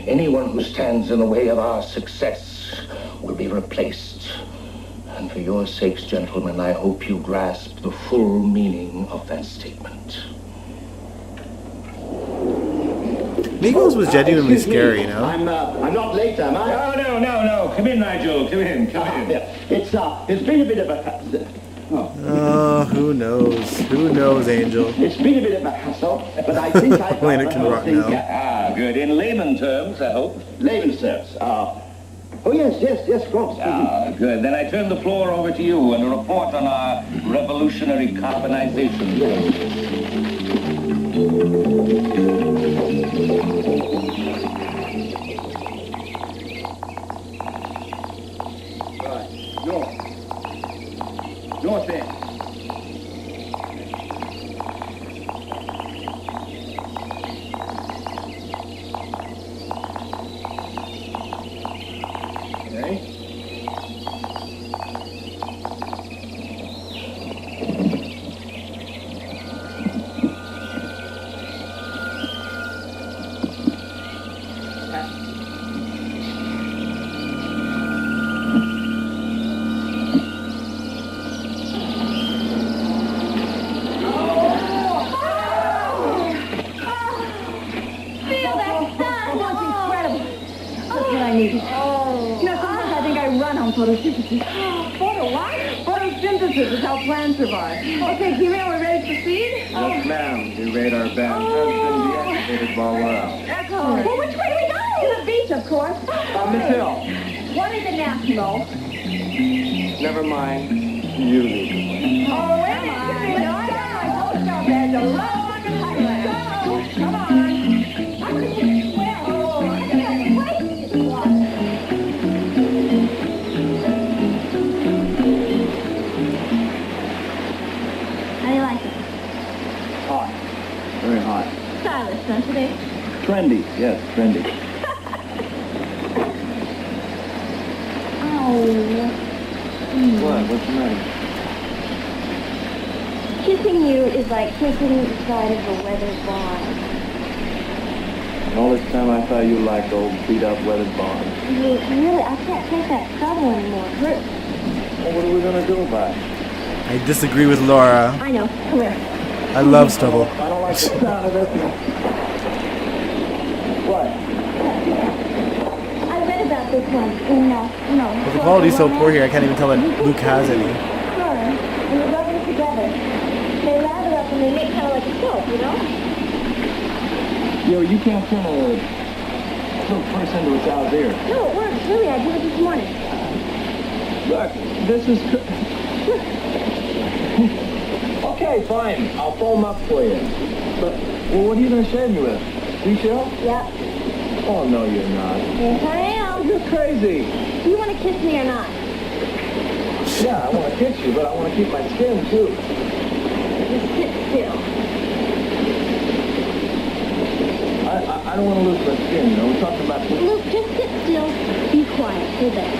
Anyone who stands in the way of our success will be replaced. And for your sakes, gentlemen, I hope you grasp the full meaning of that statement. Migos was genuinely scary, you know? I'm not late, am I? Oh, no. Come in, Nigel. Come in. It's been a bit of a... Oh, who knows? Who knows, Angel? It's been a bit of a hassle, but I think I Lena can rock now. Ah, good. In layman terms, I hope. Layman's terms. Oh, yes, of course. Ah, good. Then I turn the floor over to you and a report on our revolutionary carbonization. North end. Okay. Feel that sun! Oh, it's incredible. That's what I need. Oh. You know, sometimes I think I run on photosynthesis. Photo what? Photosynthesis is how plants survive. Okay, Kimi, are we ready to proceed? Yes, ma'am. The radar band has been deactivated while we're out. Excellent. Well, which way do we go? To the beach, of course. Miss Hill. What is it now, Kimo? Never mind. You leave. Oh, wait a minute. No, don't stop that. The long Thailand. Come on. How do you like it? Hot. Very hot. Stylish, don't you? Trendy. Yes, trendy. Oh. What? What's the matter? Kissing you is like kissing the side of a weathered barn. All this time I thought you liked old beat-up weathered barns. Really, I can't take that trouble anymore. It hurts. Well, what are we going to do about it? I disagree with Laura. I know. Come here. I love stubble. I don't like the sound of this. What? I read about this one in, But the quality's so poor here, I can't even tell that Luke has any. and you rub them together. They lather up and they make kind of like a soap, you know? Yo, you can't turn a little person into a salad. No, it works. Really, I did it this morning. Look, this is... Okay, fine. I'll foam up for you. But, well, what are you going to shave me with? Seashell? Yep. Oh, no, you're not. Yes, I am. You're crazy. Do you want to kiss me or not? Yeah, I want to kiss you, but I want to keep my skin, too. Just sit still. I don't want to lose my skin, you know? We're talking about... Luke, just sit still. Be quiet. Do that.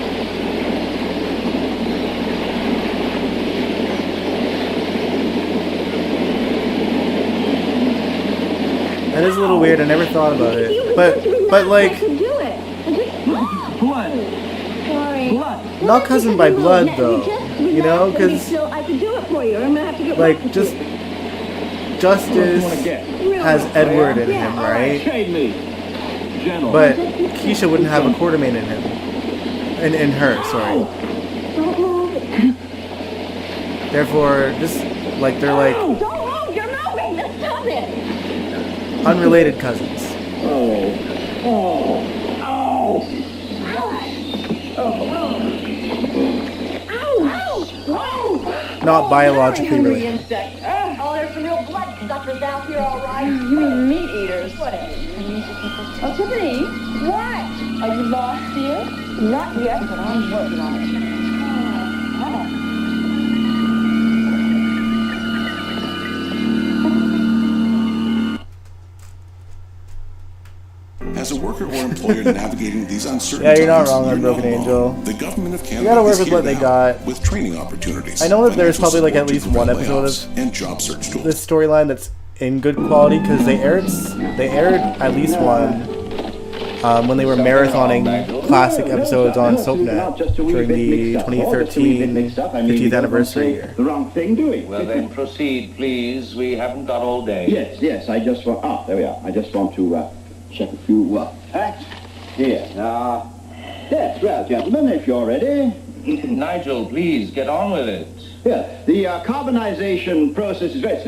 That is a little weird. I never thought about it. But like, I could do it. Blood. Sorry. Blood. not cousin by blood though. You know, because I could do it for you. I'm gonna have to get like just Justice has Edward in him, right? But Keisha wouldn't have a Quartermain in him. In her, sorry. Therefore, just like they're like Don't move! You're moving! Let's stop it! unrelated cousins. Not biologically related. Oh, there's some real bloodsuckers out here, all right. You mean meat eaters? Whatever. Oh, Tiffany. What? Are you lost, dear? Not yet, but I'm working on it. As a worker or employer navigating these uncertain Yeah, you're not times, wrong on you're Broken not Angel. alone. The government of You Canada gotta work is with here what they to got. help with training opportunities. I know that there's financial probably like at support least to one prevent episode layoffs and job search tools. this storyline that's in good quality because they aired at least one when they were marathoning classic episodes on SoapNet during the 2013 50th anniversary year. The wrong thing doing. Well, then proceed, please. We haven't got all day. Yes, I just want... Ah, there we are. I just want to check a few facts. Here. Yes, well, gentlemen, if you're ready. Nigel, please, get on with it. Yeah, the carbonization process is very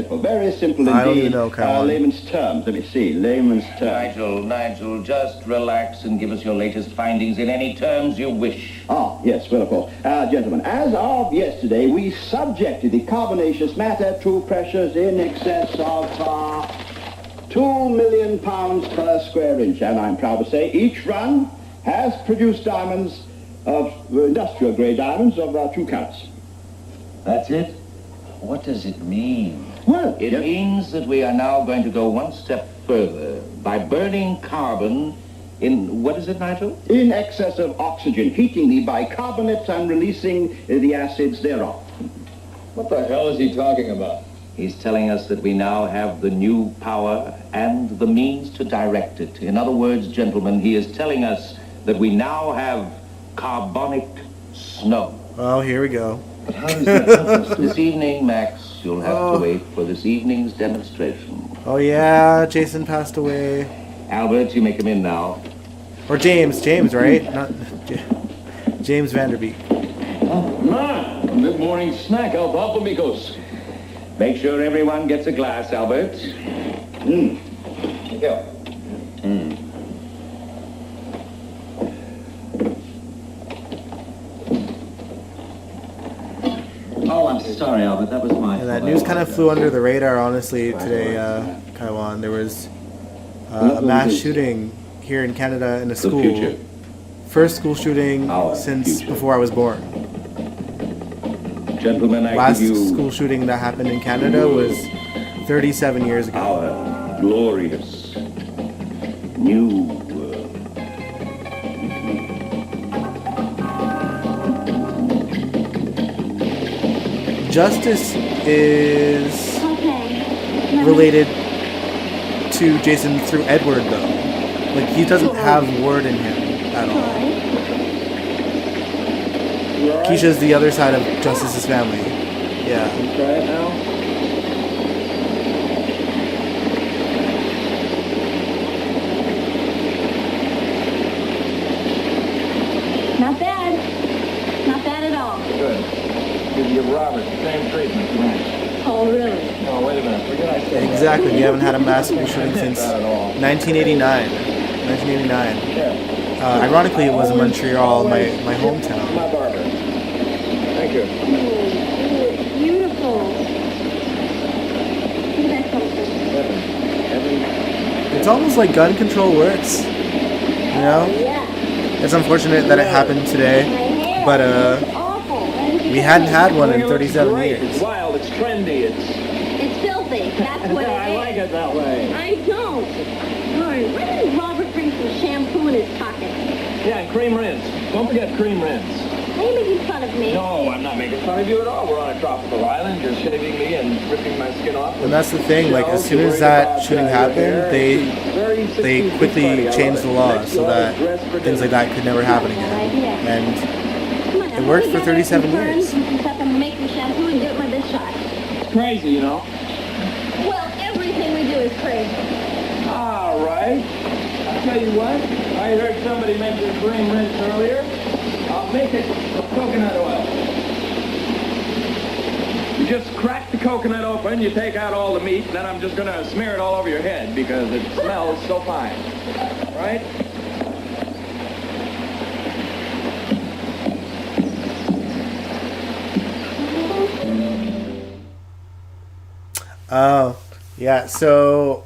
simple indeed. I don't even know, Colin. Layman's terms. Let me see. Layman's terms. Nigel, just relax and give us your latest findings in any terms you wish. Ah, yes, well, of course. Gentlemen, as of yesterday, we subjected the carbonaceous matter to pressures in excess of 2 million pounds per square inch, and I'm proud to say each run has produced diamonds of industrial-grade diamonds of 2 carats. That's it? What does it mean? Well, it means that we are now going to go one step further by burning carbon in, what is it, Nigel? In excess of oxygen, heating the bicarbonates and releasing the acids thereof. What the hell is he talking about? He's telling us that we now have the new power and the means to direct it. In other words, gentlemen, he is telling us that we now have carbonic snow. Oh, here we go. But how does that help us? This evening, Max, you'll have to wait for this evening's demonstration. Oh yeah, Jason passed away. Albert, you may come in now. Or James, right? Not James Vanderbeek. Mid-morning snack, alfalfa amigos. Make sure everyone gets a glass, Albert. Thank you. Oh, I'm sorry, Albert. That was my And that news kind of flew under the radar, honestly, today, Kaiwan. There was a mass shooting here in Canada in a school. First school shooting since before I was born. Gentlemen, Last school shooting that happened in Canada was 37 years ago. Our glorious new world. Justice is related to Jason through Edward, though. Like, he doesn't have word in him at all. Keisha's the other side of Justice's family. Yeah. Try it now. Not bad. Not bad at all. Good. Give Robert the same treatment tonight. Oh, really? No, wait a minute. Forget I said Exactly. We haven't had a mass school shooting since 1989. 1989. Ironically, it was in Montreal, my hometown. My barber. Thank you. Beautiful. Look at that color. It's almost like gun control works. You know? It's unfortunate that it happened today, but we hadn't had one in 37 years. It's wild. It's trendy. It's filthy. That's what it is. I like it that way. I don't. Lord, why didn't Robert bring some shampoo in his pocket? Yeah, and cream rinse. Don't forget cream rinse. Are you making fun of me? No, I'm not making fun of you at all. We're on a tropical island. You're shaving me and ripping my skin off. And that's the thing, like, as soon as that shooting happened, they quickly changed the law so that things like that could never happen again. And it worked for 37 years. Except I'm making shampoo and give it my best shot. Crazy, you know. Well, everything we do is crazy. All right. I'll tell you what. I heard somebody mention cream rinse earlier. I'll make it with coconut oil. You just crack the coconut open, you take out all the meat, and then I'm just going to smear it all over your head because it smells so fine. Right? Oh, yeah. So,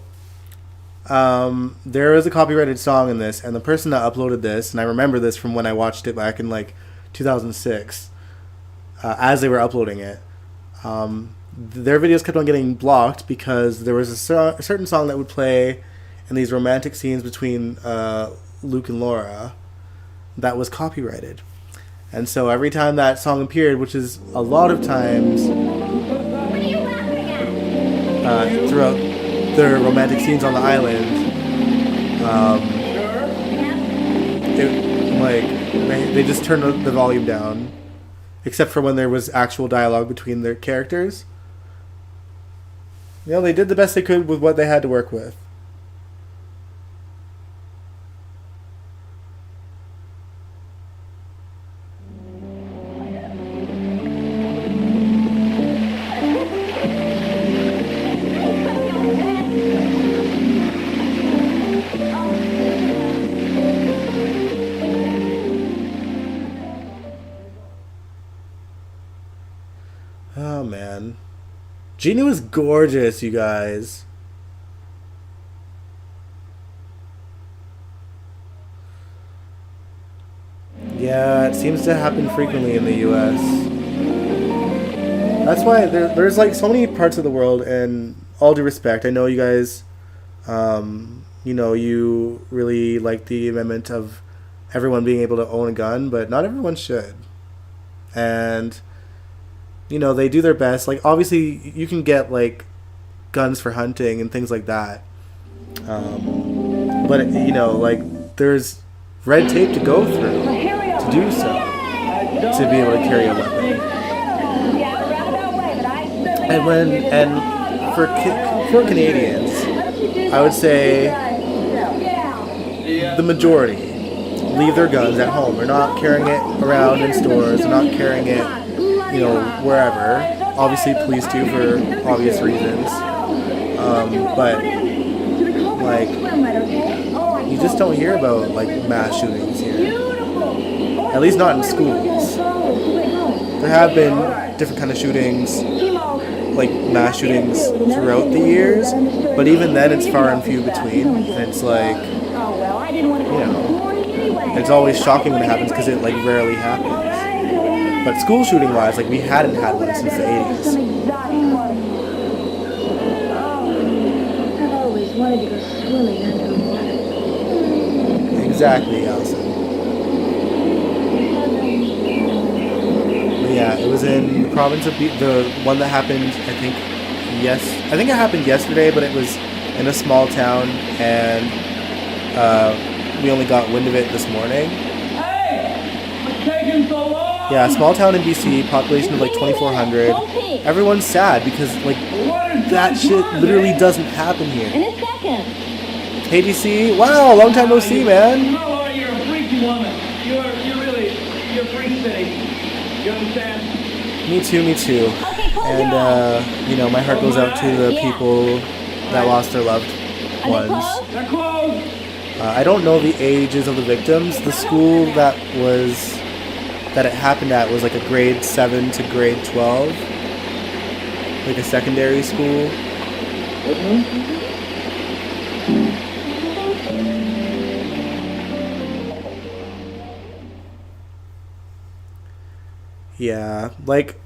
there was a copyrighted song in this, and the person that uploaded this, and I remember this from when I watched it back in like 2006, as they were uploading it, their videos kept on getting blocked because there was a certain song that would play in these romantic scenes between Luke and Laura that was copyrighted. And so every time that song appeared, which is a lot of times throughout their romantic scenes on the island, they just turned the volume down, except for when there was actual dialogue between their characters. You know, they did the best they could with what they had to work with. Oh, man. Gina was gorgeous, you guys. Yeah, it seems to happen frequently in the U.S. That's why there's like so many parts of the world, and all due respect, I know you guys, you really like the amendment of everyone being able to own a gun, but not everyone should. And, they do their best. Like, obviously, you can get, like, guns for hunting and things like that. But, there's red tape to go through to do so, to be able to carry a weapon. And for Canadians, I would say the majority leave their guns at home. They're not carrying it around in stores. They're not carrying it, wherever. Obviously, police do for obvious reasons. But like, you just don't hear about like mass shootings here. At least not in schools. There have been different kind of shootings, like mass shootings throughout the years, but even then it's far and few between. And it's like, it's always shocking when it happens because it like rarely happens. But school shooting wise, like we hadn't had one since the 80s. I've always wanted to go swimming underwater. Exactly, Allison. But yeah, it was in the province of the one that happened. I think it happened yesterday, but it was in a small town, and we only got wind of it this morning. Yeah, small town in BC, population of like 2,400. Everyone's sad because like that shit literally doesn't happen here. In a second. Hey DC, wow, long time no see, man. You're a freaky woman. You're a freak city. You understand? Me too. And my heart goes out to the people that lost their loved ones. I don't know the ages of the victims. The school that it happened at was like a grade 7 to grade 12, like a secondary school. Yeah, like,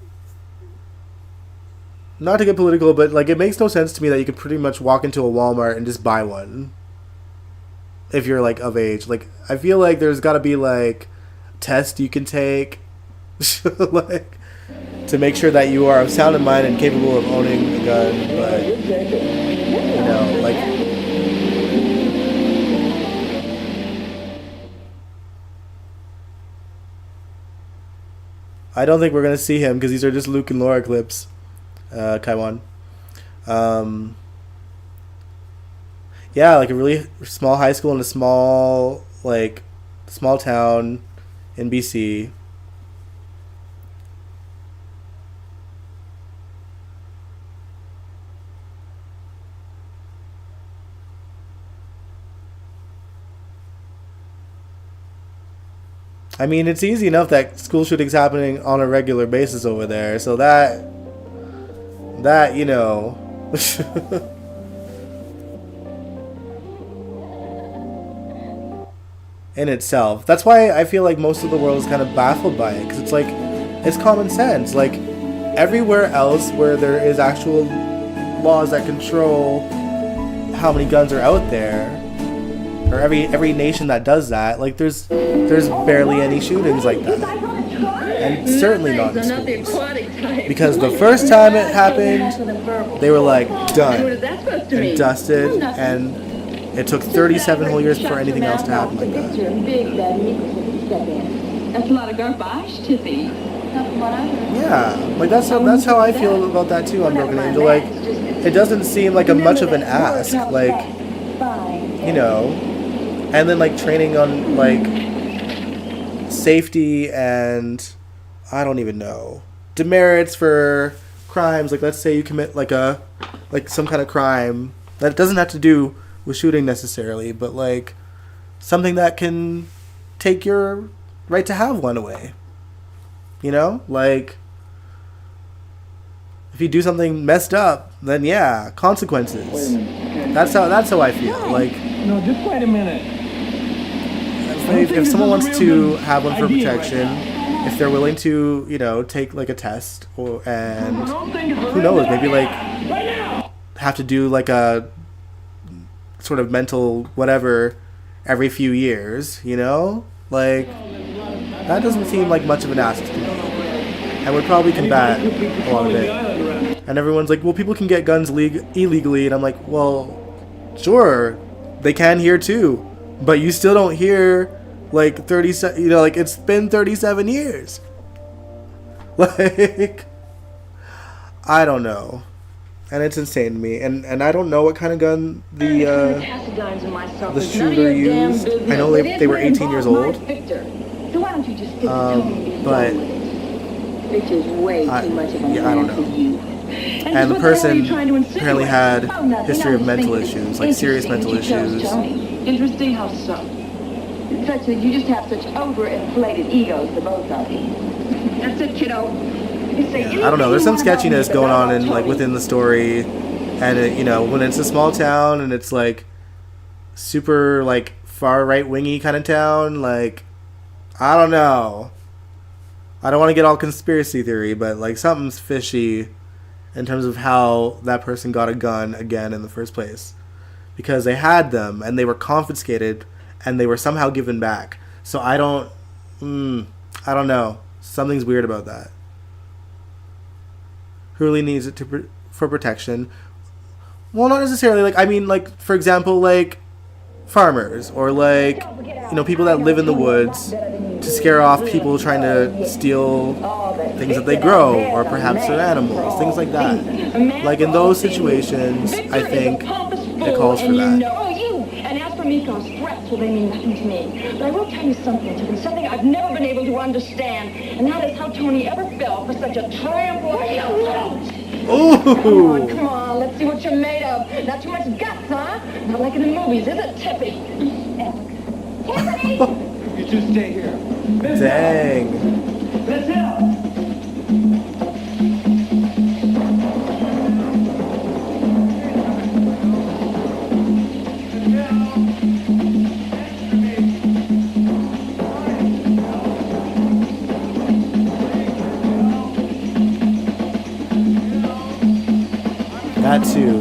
not to get political, but like it makes no sense to me that you could pretty much walk into a Walmart and just buy one if you're like of age. Like, I feel like there's got to be like test you can take like to make sure that you are of sound of mind and capable of owning a gun, but like I don't think we're gonna see him because these are just Luke and Laura clips, Kaiwan. Yeah, like a really small high school in a small town in BC. I mean, it's easy enough that school shootings happening on a regular basis over there, so that in itself. That's why I feel like most of the world is kind of baffled by it, because it's like, it's common sense. Like, everywhere else where there is actual laws that control how many guns are out there, or every nation that does that, like there's barely any shootings like that, and certainly not in schools. Because the first time it happened, they were like done and dusted, and it took 37 whole years for anything else to happen like that. That's a lot of garbage to be. Yeah, like that's how I feel about that too on Broken Angel. Like, it doesn't seem like a much of an ask, like, and then like training on like safety and I don't even know demerits for crimes. Like, let's say you commit like some kind of crime that doesn't have to do with shooting necessarily, but like something that can take your right to have one away. Like, if you do something messed up, then yeah, consequences. That's how I feel. Like, no, just wait a minute. if someone wants to have one for protection, if they're willing to, you know, take like a test, and who knows, maybe like have to do like a sort of mental whatever every few years, you know, like that doesn't seem like much of an ask to me. I would probably combat a lot of it. And everyone's like, well, people can get guns illegally, and I'm like, well, sure, they can here too, but you still don't hear like 37, you know, like it's been 37 years. Like, I don't know. And it's insane to me. And I don't know what kind of gun the shooter used. I know they were 18 years old. But Victor's way too much of a yeah, I don't know. And the person apparently had history of mental issues, like serious mental issues. Interesting how so? You just have such overinflated egos, the both of you. That's it, kiddo. Yeah, I don't know. There's some sketchiness going on in like within the story, and it, you know, when it's a small town and it's like super like far right wingy kind of town, like I don't know. I don't want to get all conspiracy theory, but like something's fishy in terms of how that person got a gun again in the first place, because they had them and they were confiscated and they were somehow given back. So I don't know. Something's weird about that. Who really needs it for protection? Well, not necessarily. Like, I mean, like, for example, like farmers or like, you know, people that live in the woods to scare off people trying to steal things that they grow, or perhaps their animals, things like that. Like in those situations, I think it calls for that. And as for Miko's threats, well, they mean nothing to me. But I will tell you something, Tiffany, something I've never been able to understand, and that is how Tony ever fell for such a tramp like you. Ooh! Come on, let's see what you're made of. Not too much guts, huh? Not like in the movies, is it, Tippy? Tiffany! You two stay here. Dang. Let's help!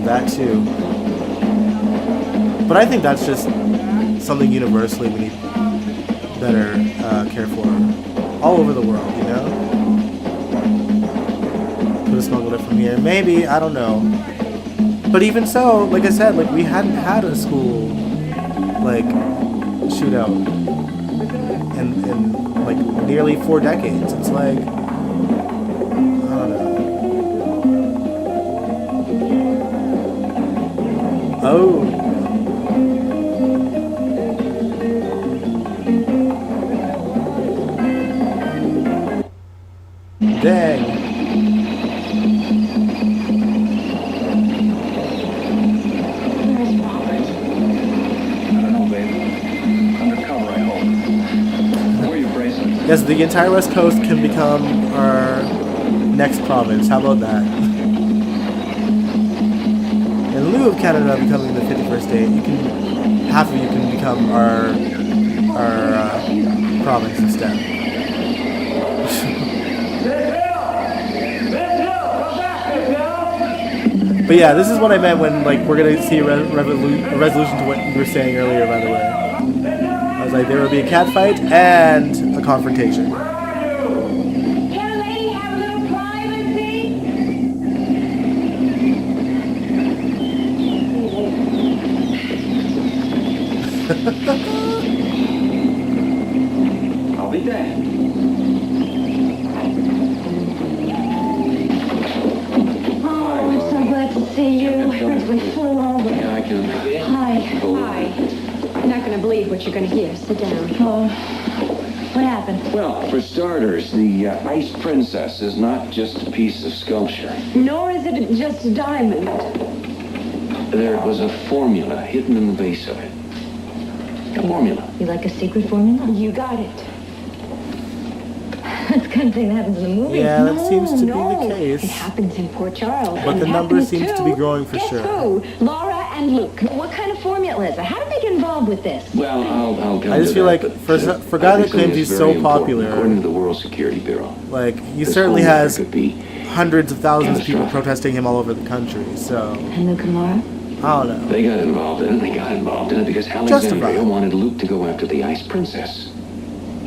That too. But I think that's just something universally we need better care for all over the world, you know? Could have smuggled it from here. Maybe, I don't know. But even so, like I said, like we hadn't had a school like shootout in like nearly 4 decades. It's like, I don't know. Oh. Dang. Where's Robert? I don't know, baby. Undercover, I hope. Where are you bracing? Yes, the entire West Coast can become our next province. How about that? In lieu of Canada becoming the 51st state, half of you can become our province instead. But yeah, this is what I meant when like we're gonna see a resolution to what you were saying earlier. By the way, I was like, there will be a cat fight and a confrontation. I'll be there. Oh, I'm so glad to see you. We flew over. Yeah, I can. Hi. Hi. You're not going to believe what you're going to hear. Sit down. Oh, what happened? Well, for starters, the Ice Princess is not just a piece of sculpture. Nor is it just a diamond. There was a formula hidden in the base of it. A formula. You like a secret formula? You got it. That's the kind of thing that happens in the movies. Yeah, that seems to be the case. It happens in Port Charles. But the numbers seems to be growing for sure. Who? Laura and and Luke. What kind of formula is it? How did they get involved with this? Well, I'll come I just to feel that, like but for a guy that claims he's so According popular, to the World Security Bureau. like he This certainly whole matter has could be hundreds of thousands of people catastrophic. protesting him all over the country. So And Luke and Laura? I don't know. They got involved in it. They got involved in it because Justified. Alexandria wanted Luke to go after the Ice Princess.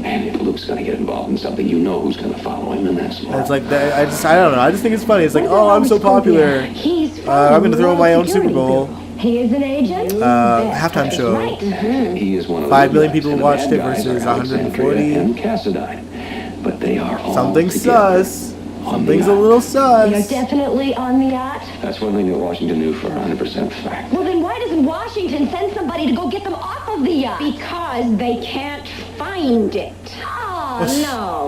And if Luke's going to get involved in something, you know who's going to follow him, and that's And Laura. it's like I don't know. I just think it's funny. It's like, oh, I'm so popular. He's I'm gonna throw my own Super Bowl. He is an agent? Halftime show. Right. He is one of 5 the million good people guys, and the watched bad it guys versus are Alexandria 140. and Cassadine. But they are all Something's together sus. on the Something's a yacht. little You're sus. definitely on the yacht? That's one thing that Washington knew for 100% fact. Well, then why doesn't Washington send somebody to go get them off of the yacht? Because they can't find it. Oh,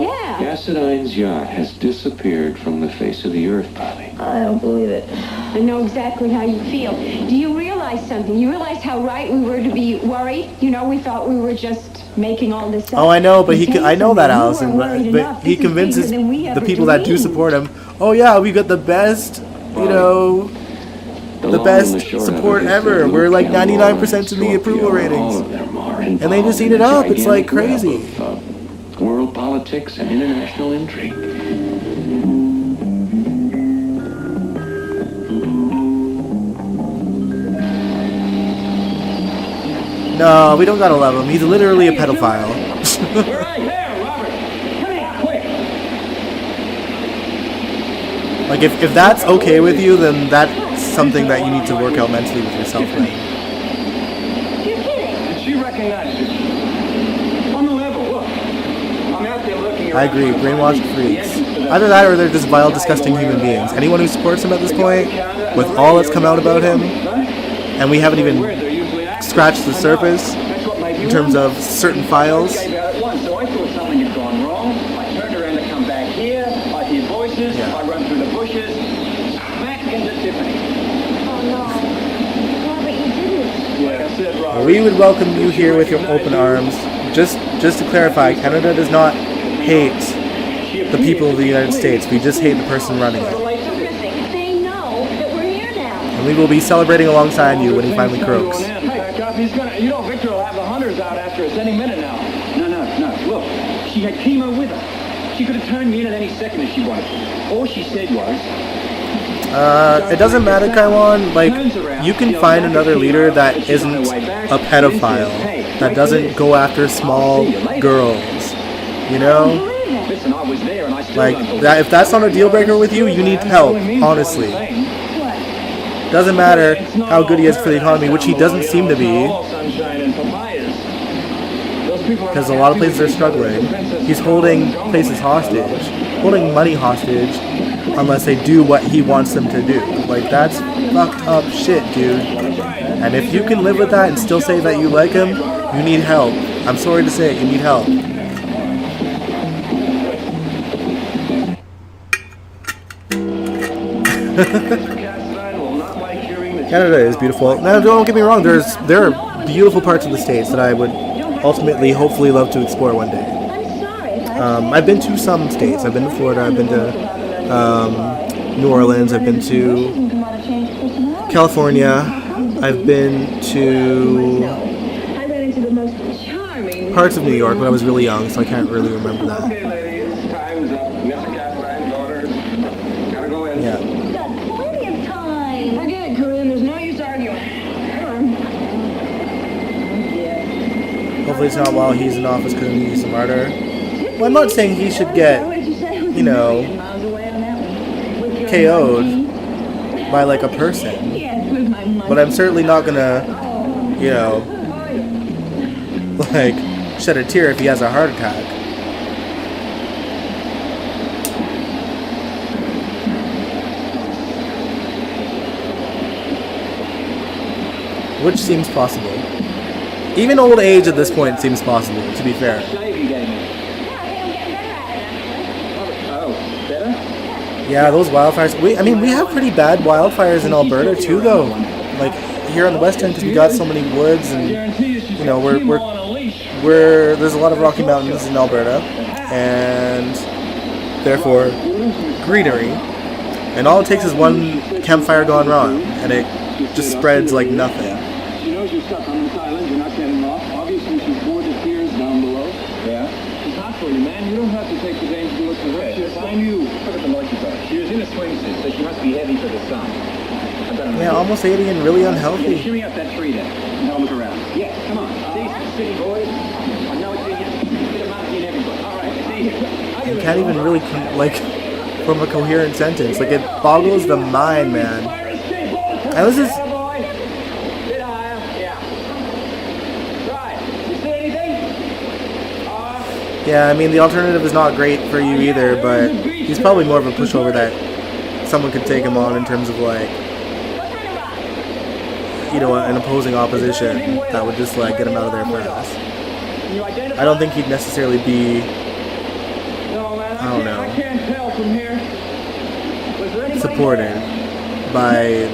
no. Yeah. Cassadine's yacht has disappeared from the face of the earth, Bobby. I don't believe it. I know exactly how you feel. Do you realize something? You realize how right we were to be worried? You know, we thought we were just making all this up. Oh, I know, but I know that, You weren't Allison. worried But enough. he This is convinces bigger than we the ever people that do dreamed. support him. Oh yeah, we got the best, the best support ever. We're like 99% in the approval ratings, and they just eat it up. It's like crazy. World politics and international intrigue. No, we don't gotta love him. He's literally a pedophile. We're right here, Robert. Come here, quick. Like if that's okay with you, then that's something that you need to work out mentally with yourself. Right? Did she recognize you? On the level, look. I'm out there looking I agree. Brainwashed freaks. Either that or they're just vile, disgusting human beings. Anyone who supports him at this point, with all that's come out about him, and we haven't even scratched the surface in terms of certain files. I gave out at once, so I thought something had gone wrong. I turned around to come back here. I hear voices. Yeah. I run through the bushes. Smack into Tiffany. Oh, no. Robert, you didn't. Like I said, Robert. We would welcome you here with your open arms. Just to clarify, Canada does not hate the people of the United States. We just hate the person running it. Terrific. They know that we're here now. And we will be celebrating alongside you when he finally croaks. He's gonna, you know, Victor will have the hunters out after us any minute now. No. Look, she had chemo with her. She could have turned me in at any second if she wanted. All she said was, It doesn't matter, Kaiwan. Like, you can find another leader that isn't a pedophile, that doesn't go after small girls. You know? listen, I was there and I still Like, don't believe that, if that's not a deal breaker with you, you need help, honestly. Doesn't matter how good he is for the economy, which he doesn't seem to be, because a lot of places are struggling. He's holding places hostage, holding money hostage, unless they do what he wants them to do. Like, that's fucked up shit, dude. And if you can live with that and still say that you like him, you need help. I'm sorry to say it, you need help. Canada is beautiful. Now, don't get me wrong. There are beautiful parts of the States that I would ultimately, hopefully, love to explore one day. I've been to some states. I've been to Florida. I've been to New Orleans. I've been to California. I've been to parts of New York, but I was really young, so I can't really remember that. Yeah. Plenty of time. Forget it, Corinne. There's no use arguing. Hopefully it's not while he's in office because he's a martyr. Well, I'm not saying he should get, you know, KO'd by like a person. But I'm certainly not gonna, you know, like shed a tear if he has a heart attack. Which seems possible. Even old age at this point seems possible, to be fair. Yeah, those wildfires. We have pretty bad wildfires in Alberta too, though. Like here on the west end, because we got so many woods, and you know, we're there's a lot of Rocky Mountains in Alberta, and therefore greenery. And all it takes is one campfire gone wrong, and it just spreads like nothing. She knows you're stuck on this island. You're not getting off. Obviously, she's bored the piers down below. Yeah? She's hot for you, man. You don't have to take the danger to look for her. She'll find you. Look at the noises on her. She was in a swimsuit, so she must be heavy for the sun. Yeah, almost 80 and really unhealthy. Shimmy up that tree then. And I'll look around. Yeah, come on. Decent city boys. I know it's in you. Get a monkey and everybody. All right, see you. You can't even really, form a coherent sentence. Like, it boggles the mind, man. And this is... Yeah, I mean, the alternative is not great for you either, but he's probably more of a pushover that someone could take him on in terms of, like, you know, an opposing opposition that would just, like, get him out of there fast. I don't think he'd necessarily be, I don't know, supported by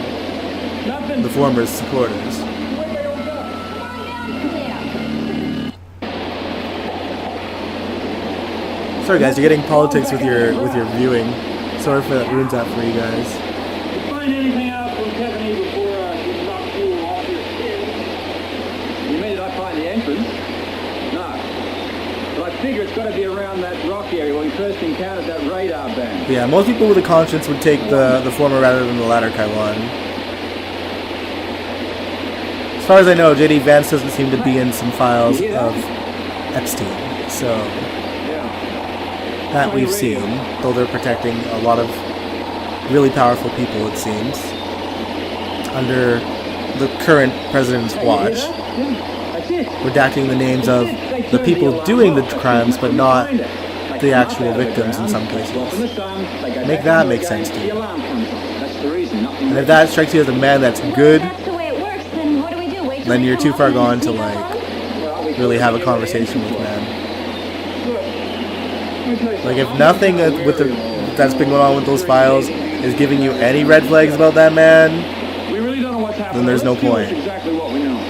the former's supporters. Sorry guys, you're getting politics with your viewing. Sorry if that ruins that for you guys. Find anything out from Kevin E before he knocked you off your skin? You made it up find the entrance? No. But I figure it's got to be around that rock area when we first encountered that radar band. Yeah, most people with a conscience would take the former rather than the latter, Kaiwan. As far as I know, J.D. Vance doesn't seem to be in some files of Epstein, so... that we've seen, though they're protecting a lot of really powerful people, it seems, under the current president's watch, redacting the names of the people doing the crimes, but not the actual victims in some cases. Make that make sense to you. And if that strikes you as a man that's good, then you're too far gone to, like, really have a conversation with man. Like, if nothing that's been going on with those files is giving you any red flags about that man, then there's no point. Exactly what we know.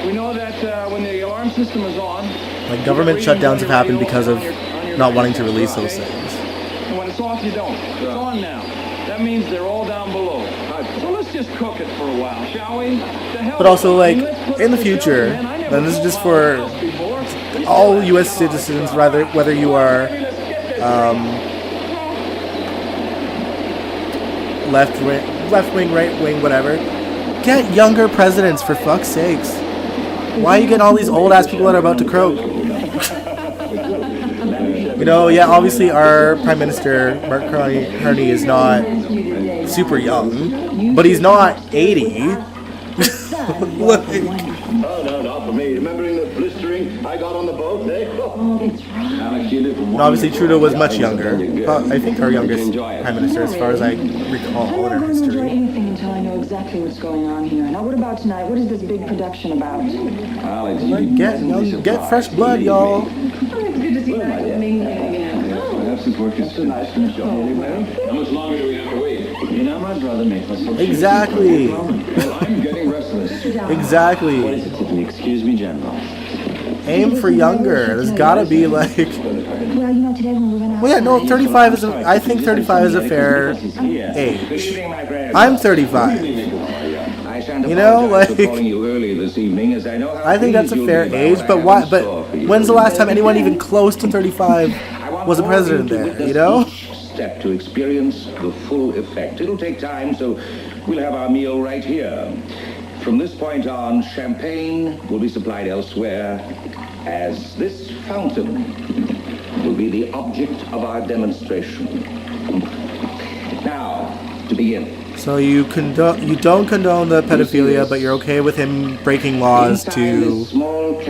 We know that when the alarm system is on, like, government shutdowns have happened because of not wanting to release those things. And when it's off, you don't. It's on now. That means they're all down below. So let's just cook it for a while, shall we? But also, like, in the future, then this is just for all U.S. citizens, rather, whether you are left wing, right wing, whatever. Get younger presidents, for fuck's sakes. Why are you getting all these old ass people that are about to croak? You know, yeah, obviously our Prime Minister, Mark Carney, is not super young, but he's not 80. Look. Oh, no, not for me. Remembering the blistering I got on the boat, eh? Oh, that's right. And obviously Trudeau was much younger. I think our youngest Prime Minister, as far as I recall in our history. I won't enjoy anything until I know exactly what's going on here. Now, what about tonight? What is this big production about? Get fresh blood, y'all. Oh, it's good to see that mingling again. Since work is so nice to meet you. How much longer do we have to wait? You know, my brother makes us so Exactly. Well, I'm getting restless. Exactly. What is it, Tiffany? Excuse me, General. Aim for younger. There's gotta be, like... Well, you know, today when we went out... Well, yeah, no, 35 is I think 35 is a fair age. I'm 35. You know, like... I think that's a fair age, but why? But when's the last time anyone even close to 35 was a president there, you know? Step to experience the full effect. It'll take time, so we'll have our meal right here. From this point on, champagne will be supplied elsewhere, as this fountain will be the object of our demonstration. Now, to begin. So you don't condone the pedophilia, but you're okay with him breaking laws to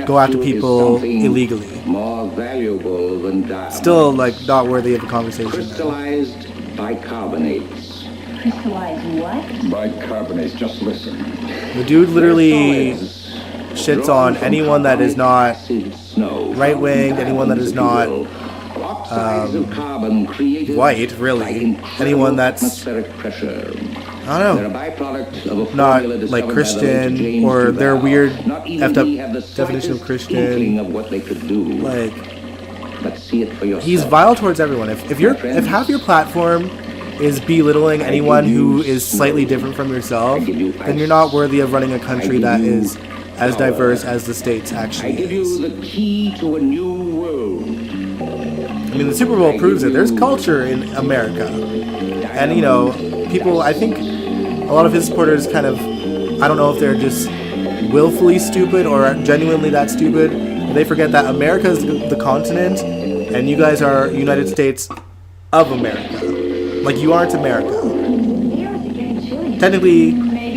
go after people illegally. More valuable than diamonds. Still, like, not worthy of a conversation. Crystallized bicarbonates. Crystallized what? Bicarbonates, just listen. The dude literally shits on anyone that is not right-winged, anyone that is not white, really. Anyone that's, I don't know, not like Christian, or their weird effed up definition of Christian. Like, he's vile towards everyone. If half your platform is belittling anyone who is slightly different from yourself, then you're not worthy of running a country that is as diverse as the States actually I give you is. the key to a new world. I mean, the Super Bowl proves it. There's culture in America. And, you know, people, I think a lot of his supporters kind of, I don't know if they're just willfully stupid or genuinely that stupid. They forget that America is the continent and you guys are United States of America. Like, you aren't America. Technically,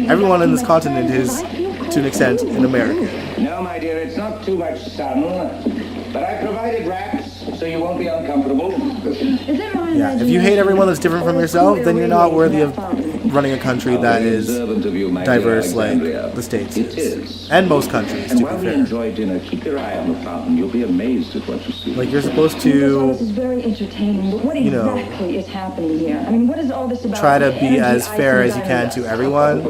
everyone in this continent is, to an extent, an American. No, my dear, it's not too much sun, but I provided wraps so you won't be uncomfortable. Yeah, if you hate everyone that's different from yourself, then you're not worthy of running a country that is diverse like the States is. And most countries, to And be while we fair. enjoy dinner, keep your eye on the fountain. You'll be amazed at what you see. Like, you're supposed This is to very entertaining, but what you know, exactly is happening here? I mean, what is all this about? try to be Energy, as ice, fair and as you can diamonds? to everyone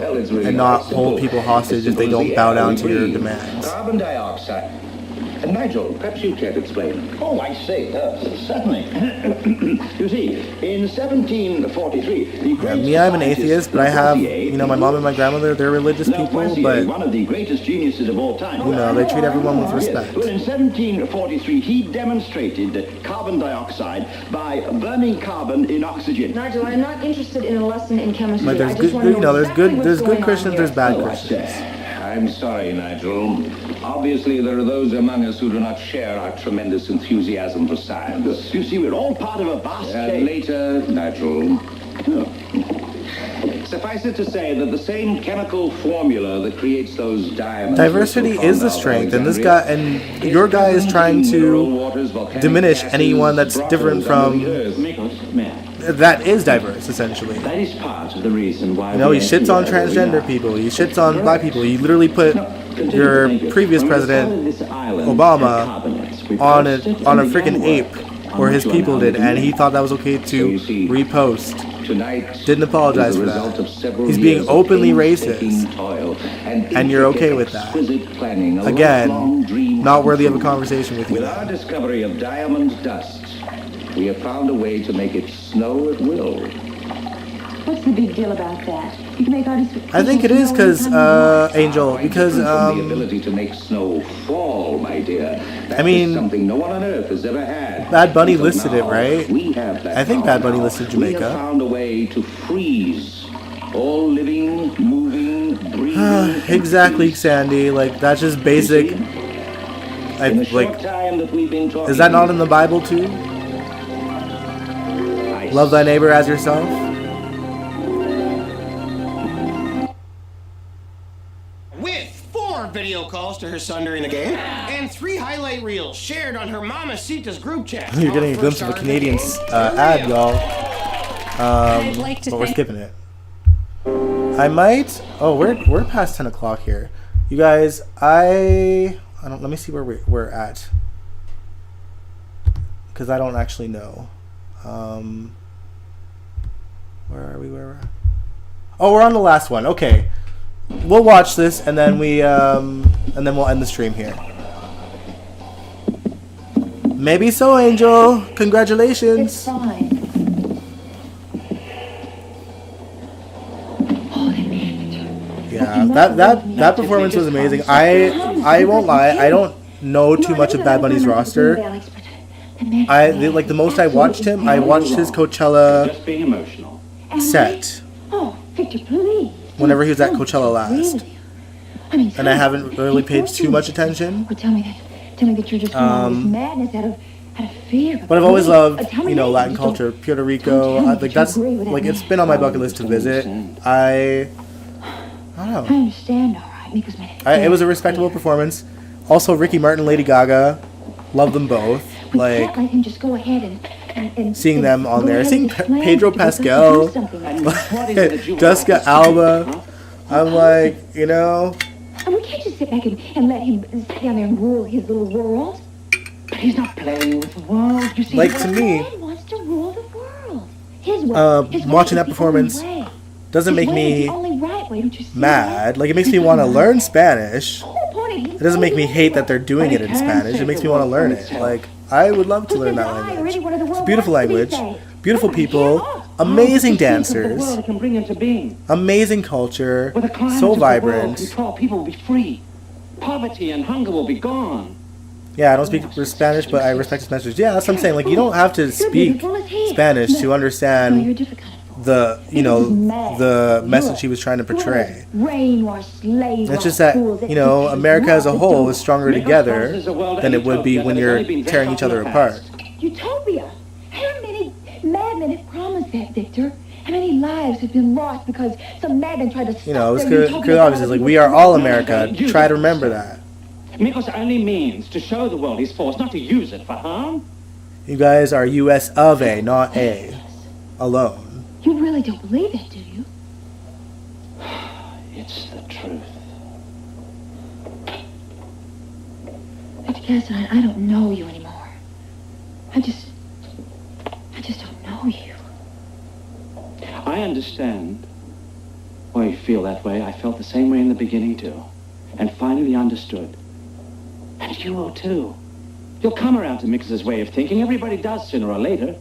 and not hold people hostage if they don't bow down to your demands. Carbon dioxide. And Nigel, perhaps you can explain. Oh, I see. Certainly. You see, in 1743, the Yeah, me, I'm an atheist, but I have, you know, my mom and my grandmother, they're religious people, but, one of the greatest geniuses of all time. you know, they treat everyone with respect. Well, in 1743, he demonstrated carbon dioxide by burning carbon in oxygen. Nigel, I'm not interested in a lesson in chemistry. Like, there's I just good, want to you know, there's exactly good, what's there's going good on Christians, here. there's bad Oh, I Christians. see. I'm sorry, Nigel. Obviously, there are those among us who do not share our tremendous enthusiasm for science. You see, we're all part of a vast chain. Later, Nigel. Suffice it to say that the same chemical formula that creates those diamonds... Diversity is the strength, and this guy, and your guy is trying to diminish anyone that's different from, that is diverse, essentially. That is part of the reason why You know, he shits on transgender people, he shits on black people, he literally put your previous president, Obama, on a freaking ape, or his people did, and he thought that was okay to repost. Didn't apologize for that. He's being openly racist, and you're okay with that. Again, not worthy of a conversation with you. With our discovery of diamond dust, we have found a way to make it snow at will. What's the big deal about that? You can make artists... I think it is because, Angel, because, the ability to make snow fall, my dear. That I mean, is something no one on earth has ever had. Bad Bunny Until listed it, now, right? We have that I think power Bad Bunny now. listed We have Jamaica. found a way to freeze all living, moving, breathing... Exactly, Sandy. Like, that's just basic. In the short time that we've been talking... Is that not in the Bible too? Love thy neighbor as yourself. With 4 video calls to her son during the game and 3 highlight reels shared on her Mamacita's group chat. You're getting a glimpse of a Canadian ad, y'all. But we're skipping it. I might. Oh, we're past 10 o'clock here, you guys. I don't. Let me see where we're at, because I don't actually know. Where are we? Oh, we're on the last one. Okay, we'll watch this and then we'll end the stream here. Maybe so, Angel. Congratulations. It's fine. Yeah, that performance was amazing. I won't lie. I don't know too much of Bad Bunny's roster. The most I watched him, I watched his Coachella set. Oh, Victor, please. Whenever he was at Coachella last. And I haven't really paid too much attention. Tell me that you're just doing all this madness out of fear. But I've always loved, Latin culture, Puerto Rico. That's like, it's been on my bucket list to visit. I don't know. I understand, all right, because It was a respectable performance. Also, Ricky Martin, Lady Gaga, love them both. we Like, can't let him just go ahead and seeing them on go there, ahead seeing with his plans Pedro because he Pascal, can do something. Jessica Alba. I'm like, And we can't just sit back and let him sit down there and rule his little world. But he's not playing with the world. You see, Like, to me, man wants to rule the world. His way. His way watching is that the performance only way. doesn't His make way is me the only right way. Don't you see mad. Like, it makes me want to learn Spanish. It doesn't make me hate that they're doing it in Spanish. It makes me want to learn it. Like, I would love to learn that language. It's a beautiful language, beautiful people, amazing The dancers, world can bring into being. amazing culture, With a climate so of the vibrant. world control, people will be free. Poverty and hunger will be gone. Yeah, I don't speak Spanish, but I respect his message. Yeah, that's what I'm saying. Like, you don't have to speak Spanish to understand the, you know, the message he was trying to portray. It's just that, you know, America as a whole is stronger together than it would be when you're tearing each other apart. Utopia. How many madmen have promised that, Victor? How many lives have been lost because some madman tried to stop You know, it's their because utopia obviously, like, we are all America. Try to remember that. Miklos only means to show the world his force, not to use it for harm. You guys are U.S. of A, not A. Alone. You really don't believe that, do you? It's the truth. Victor Cassadine, I don't know you anymore. I just don't know you. I understand why you feel that way. I felt the same way in the beginning, too. And finally understood. And you will, too. You'll come around to Mix's way of thinking. Everybody does sooner or later.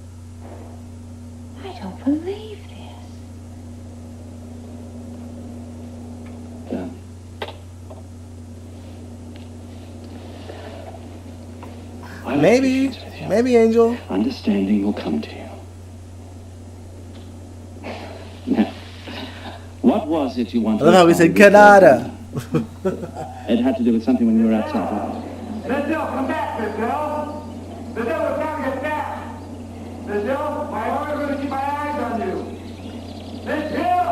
I don't believe this. Maybe, Angel. Understanding will come to you. Now, what was it you wanted? I love how we said Canada. It had to do with something when you were outside, right? Brazil, come back, Brazil. Brazil, we're trying to get back. Brazil, my orders are to keep my eyes on you. Brazil!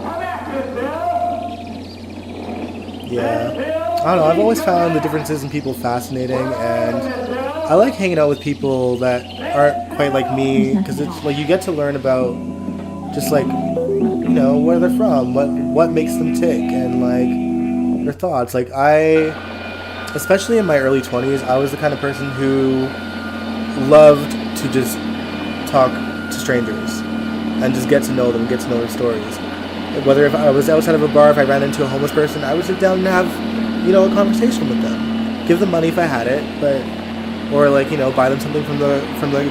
Come back, Brazil! Yeah. I don't know, I've always found the differences in people fascinating, and I like hanging out with people that aren't quite like me, because it's like you get to learn about just like, you know, where they're from, what makes them tick, and like their thoughts. Like especially in my early 20s, I was the kind of person who loved to just talk to strangers and just get to know them, get to know their stories. Like whether if I was outside of a bar, if I ran into a homeless person, I would sit down and have, you know, a conversation with them. Give them money if I had it, or like, you know, buy them something from the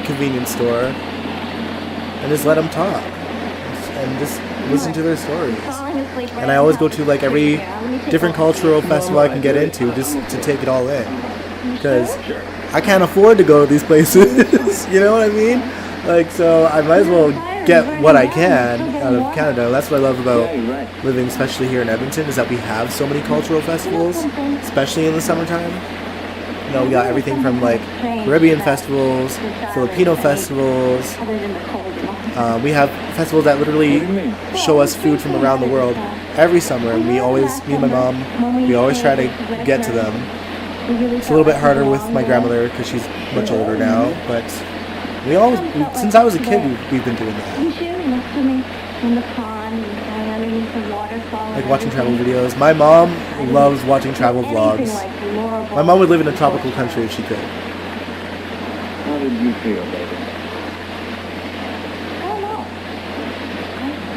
convenience store and just let them talk and just listen to their stories. And I always go to like every different cultural festival I can get into just to take it all in, because I can't afford to go to these places. You know what I mean? Like, so I might as well get what I can out of Canada. That's what I love about living, especially here in Edmonton, is that we have so many cultural festivals, especially in the summertime. You know, we got everything from like Caribbean festivals, Filipino festivals. We have festivals that literally show us food from around the world every summer, and me and my mom, we always try to get to them. It's a little bit harder with my grandmother because she's much older now, but since I was a kid, we've been doing that. Like watching travel videos. My mom loves watching travel vlogs. My mom would live in a tropical country if she could. How did you feel, baby?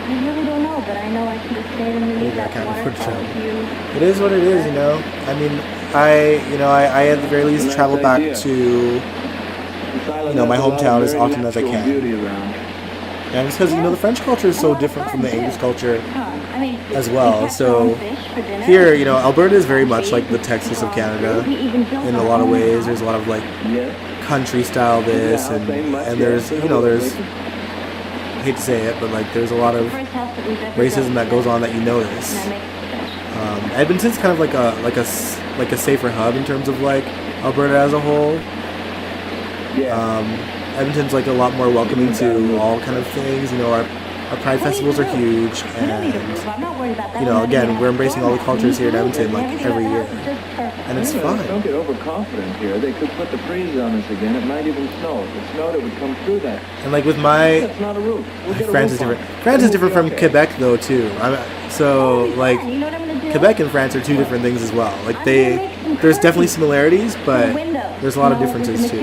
I really don't know, but I know I could have stayed in the Maybe I can't afford to travel. It is what it is, you know. I mean, I at the very least travel back to, you know, my hometown as often as I can. And it's because, you know, the French culture is so different from the English culture as well. So here, you know, Alberta is very much like the Texas of Canada in a lot of ways. There's a lot of like country style this, and there's, you know, there's, I hate to say it, but like there's a lot of racism that goes on that you notice. Edmonton's kind of like a safer hub in terms of like Alberta as a whole. Edmonton's like a lot more welcoming to all kind of things. You know, our Pride festivals are huge, and you know, again, we're embracing all the cultures here in Edmonton like every year, and it's fun. Don't get overconfident here. They could put the freeze on us again. It might even snow. If it snowed, it would come through that. And like with my That's not a roof. France is different. France is different from Quebec though too. So like Quebec and France are two different things as well. Like there's definitely similarities, but there's a lot of differences too.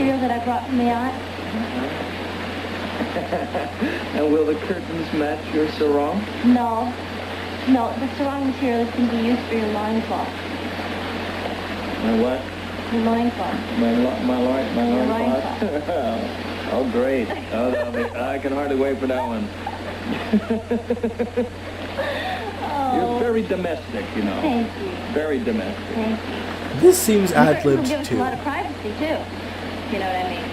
And will the curtains match your sarong? No, the sarong material is going to be used for your loincloth. My what? Your loincloth. My loincloth. Oh, great. Oh, I can hardly wait for that one. You're very domestic, you know. Thank you. Very domestic. Thank you. This seems It'll ad-libbed give us a too. lot of privacy, too. You know what I mean?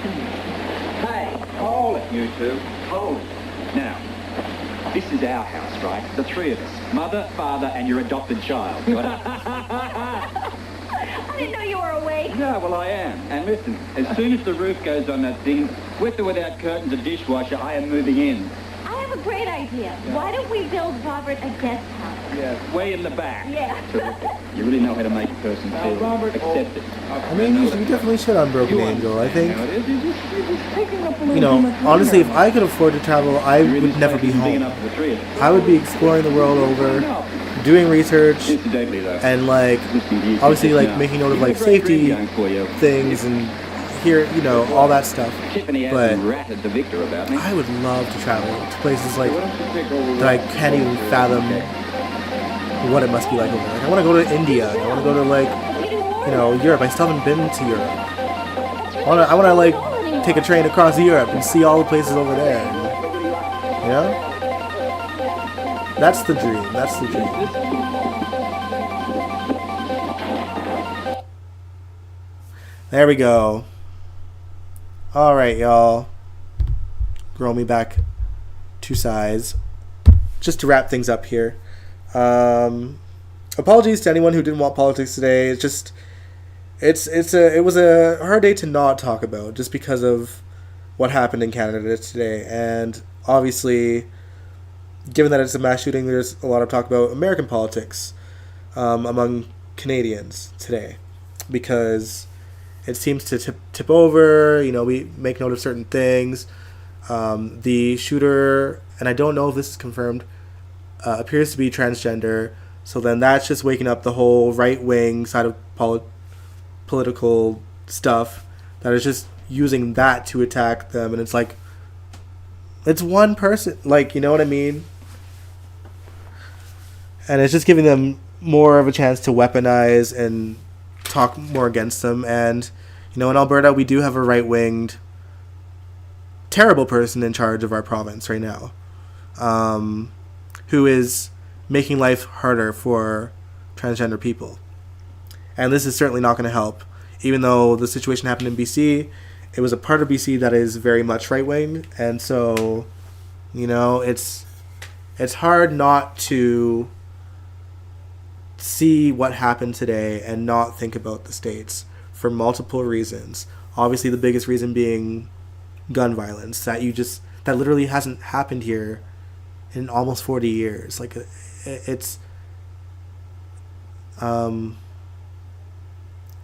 Hey, hold it, you two. Hold it. Now, this is our house, right? The three of us. Mother, father, and your adopted child. Got it? I didn't know you were awake. Yeah, well, I am. And listen, as soon as the roof goes on that thing, with or without curtains and dishwasher, I am moving in. I have a great idea. Why don't we build Robert a guest house? Yeah, way in the back. Yeah. Terrific. You really know how to make a person feel accepted. I mean, you definitely should on Broken Angel. I think, You're just taking up a little you too know, much room. honestly, if I could afford to travel, I would never be home. I would be exploring the world over, doing research, Incidentally, though, and like, obviously, like making note of like safety things and here, you know, all that stuff. Tiffany But hasn't ratted the victor about me. I would love to travel to places like that I can't even fathom what it must be like over there. Like, I want to go to India. I want to go to like, you know, Europe. I still haven't been to Europe. I want to like take a train across Europe and see all the places over there. And, you know, that's the dream. That's the dream. There we go. All right, y'all. Grow me back 2 size. Just to wrap things up here. Apologies to anyone who didn't want politics today. It's just, it was a hard day to not talk about just because of what happened in Canada today. And obviously, given that it's a mass shooting, there's a lot of talk about American politics among Canadians today, because it seems to tip over. You know, we make note of certain things. The shooter, and I don't know if this is confirmed, appears to be transgender. So then that's just waking up the whole right-wing side of political stuff that is just using that to attack them. And it's like, it's one person. Like, you know what I mean? And it's just giving them more of a chance to weaponize and talk more against them. And, you know, in Alberta, we do have a right-winged, terrible person in charge of our province right now, who is making life harder for transgender people. And this is certainly not going to help. Even though the situation happened in BC, it was a part of BC that is very much right-wing. And so, you know, it's hard not to see what happened today and not think about the States for multiple reasons. Obviously, the biggest reason being gun violence, that literally hasn't happened here in almost 40 years. Like, it's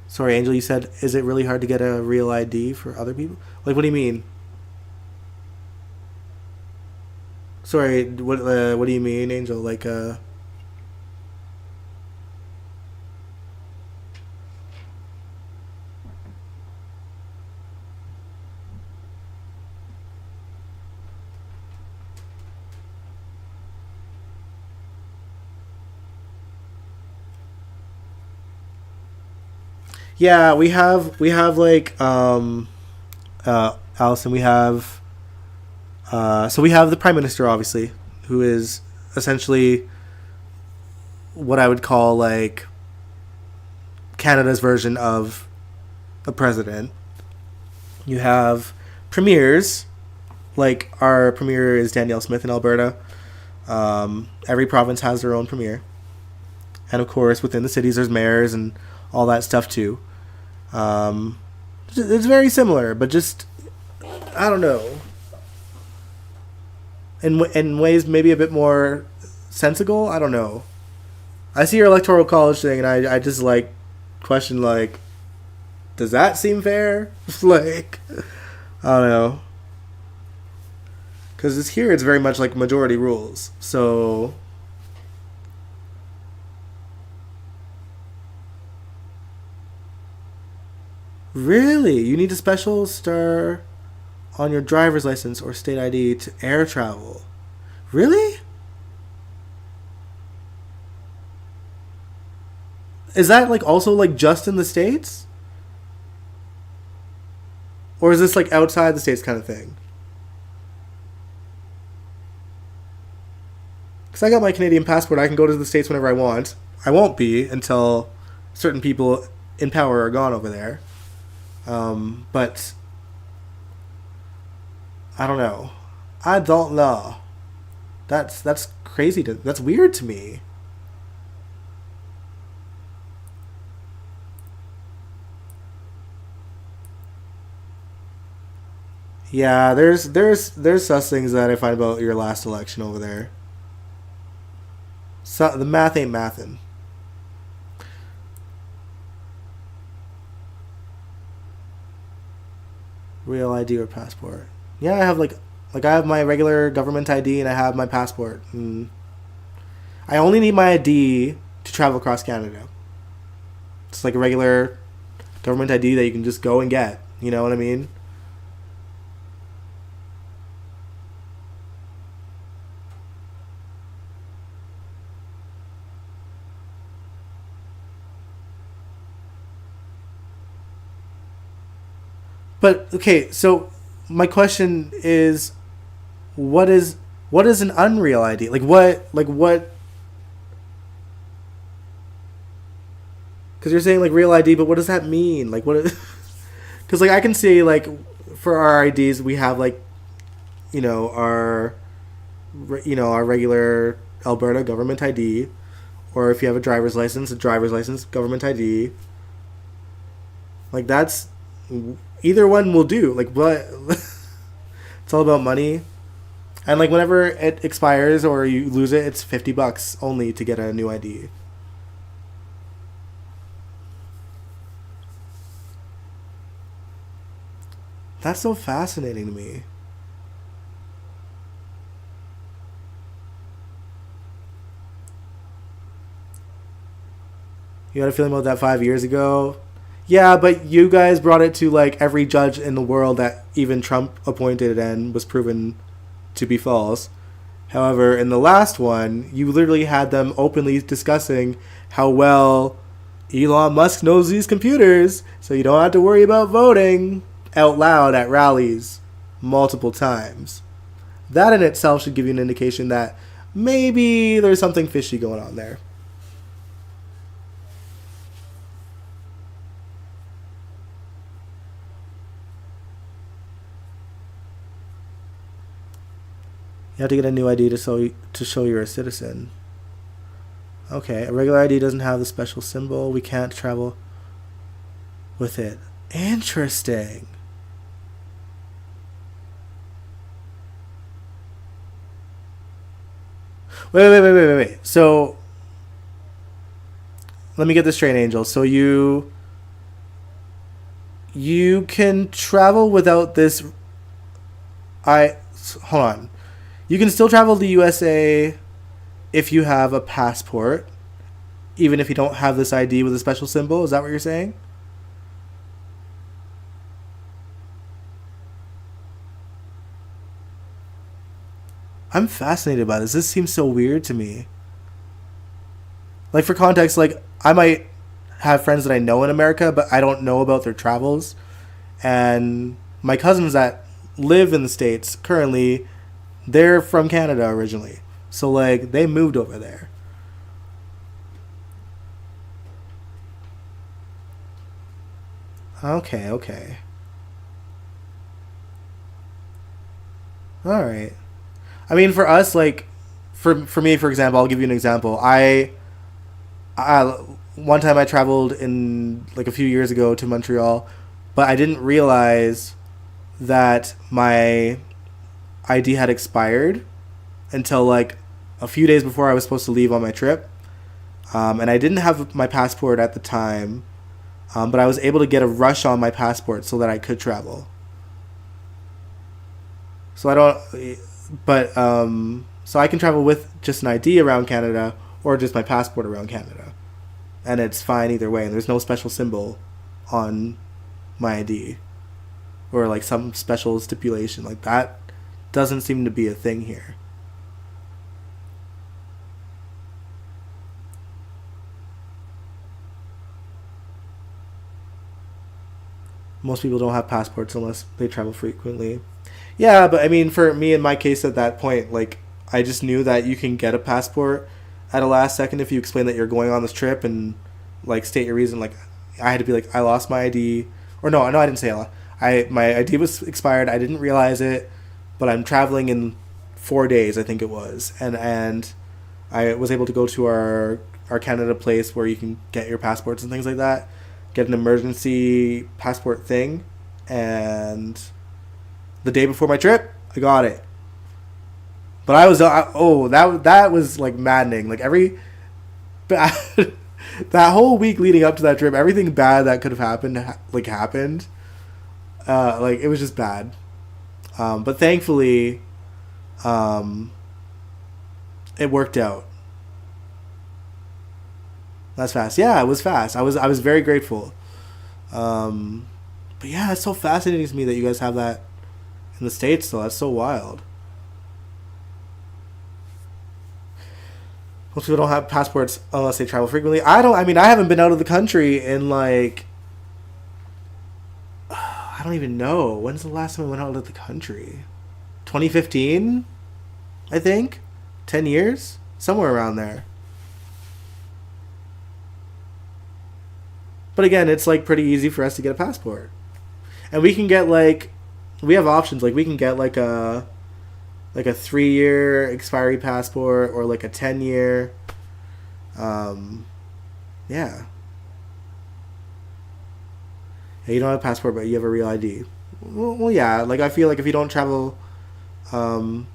sorry, Angel, you said, is it really hard to get a real ID for other people? Like, what do you mean? Sorry, what do you mean, Angel? Like, yeah, we have like Allison, we have so we have the Prime Minister, obviously, who is essentially what I would call like Canada's version of a president. You have premiers, like our premier is Danielle Smith in Alberta. Every province has their own premier, and of course within the cities there's mayors and all that stuff too. It's very similar, but just, I don't know, in ways maybe a bit more sensible. I don't know. I see your electoral college thing, and I just like question, like, does that seem fair? Like, I don't know, because it's very much like majority rules. So really, you need a special star on your driver's license or state ID to air travel? Really? Is that like also like just in the States? Or is this like outside the States kind of thing? Because I got my Canadian passport. I can go to the States whenever I want. I won't be until certain people in power are gone over there. But I don't know. I don't know. That's crazy. That's weird to me. Yeah, there's sus things that I find about your last election over there. So the math ain't mathin'. Real ID or passport? Yeah, I have like I have my regular government ID and I have my passport. And I only need my ID to travel across Canada. It's like a regular government ID that you can just go and get. You know what I mean? But okay, so my question is, what is an unreal ID? Like what? Because you're saying like real ID, but what does that mean? Like what? Because like I can see like for our IDs we have like, our regular Alberta government ID, or if you have a driver's license, government ID. Like that's. Either one will do. Like, what? It's all about money. And, like, whenever it expires or you lose it, it's $50 only to get a new ID. That's so fascinating to me. You had a feeling about that 5 years ago? Yeah, but you guys brought it to like every judge in the world that even Trump appointed and was proven to be false. However, in the last one, you literally had them openly discussing how well Elon Musk knows these computers, so you don't have to worry about voting out loud at rallies multiple times. That in itself should give you an indication that maybe there's something fishy going on there. You have to get a new ID to show you're a citizen. Okay, a regular ID doesn't have the special symbol. We can't travel with it. Interesting. Wait. So, let me get this straight, Angel. So you can travel without this. Hold on. You can still travel to the USA if you have a passport, even if you don't have this ID with a special symbol. Is that what you're saying? I'm fascinated by this. This seems so weird to me. Like, for context, like, I might have friends that I know in America, but I don't know about their travels. And my cousins that live in the States currently, they're from Canada originally. So, like, they moved over there. Okay. Alright. I mean, for us, like, for me, for example, I'll give you an example. I one time I traveled in, like, a few years ago to Montreal, but I didn't realize that my ID had expired until like a few days before I was supposed to leave on my trip. And I didn't have my passport at the time, but I was able to get a rush on my passport so that I could travel. So I can travel with just an ID around Canada or just my passport around Canada. And it's fine either way. And there's no special symbol on my ID or like some special stipulation like that. Doesn't seem to be a thing here. Most people don't have passports unless they travel frequently. Yeah, but I mean, for me, in my case at that point, like, I just knew that you can get a passport at a last second if you explain that you're going on this trip and, like, state your reason. Like, I had to be like, I lost my ID. Or no, I didn't say my ID was expired. I didn't realize it, but I'm traveling in 4 days, I think it was. And I was able to go to our Canada place where you can get your passports and things like that. Get an emergency passport thing. And the day before my trip, I got it. But I was that was like maddening. Like that whole week leading up to that trip, everything bad that could have happened happened. Like, it was just bad. But thankfully, it worked out. That's fast. Yeah, it was fast. I was very grateful. But yeah, it's so fascinating to me that you guys have that in the States, though. That's so wild. Most people don't have passports unless they travel frequently. I haven't been out of the country in, like, I don't even know. When's the last time I went out of the country? 2015, I think. 10 years? Somewhere around there. But again, it's, like, pretty easy for us to get a passport. And we can get, like, we have options. Like, we can get, like a 3-year expiry passport or, like, a 10-year. Yeah. You don't have a passport, but you have a real ID. Well, yeah. Like, I feel like if you don't travel outside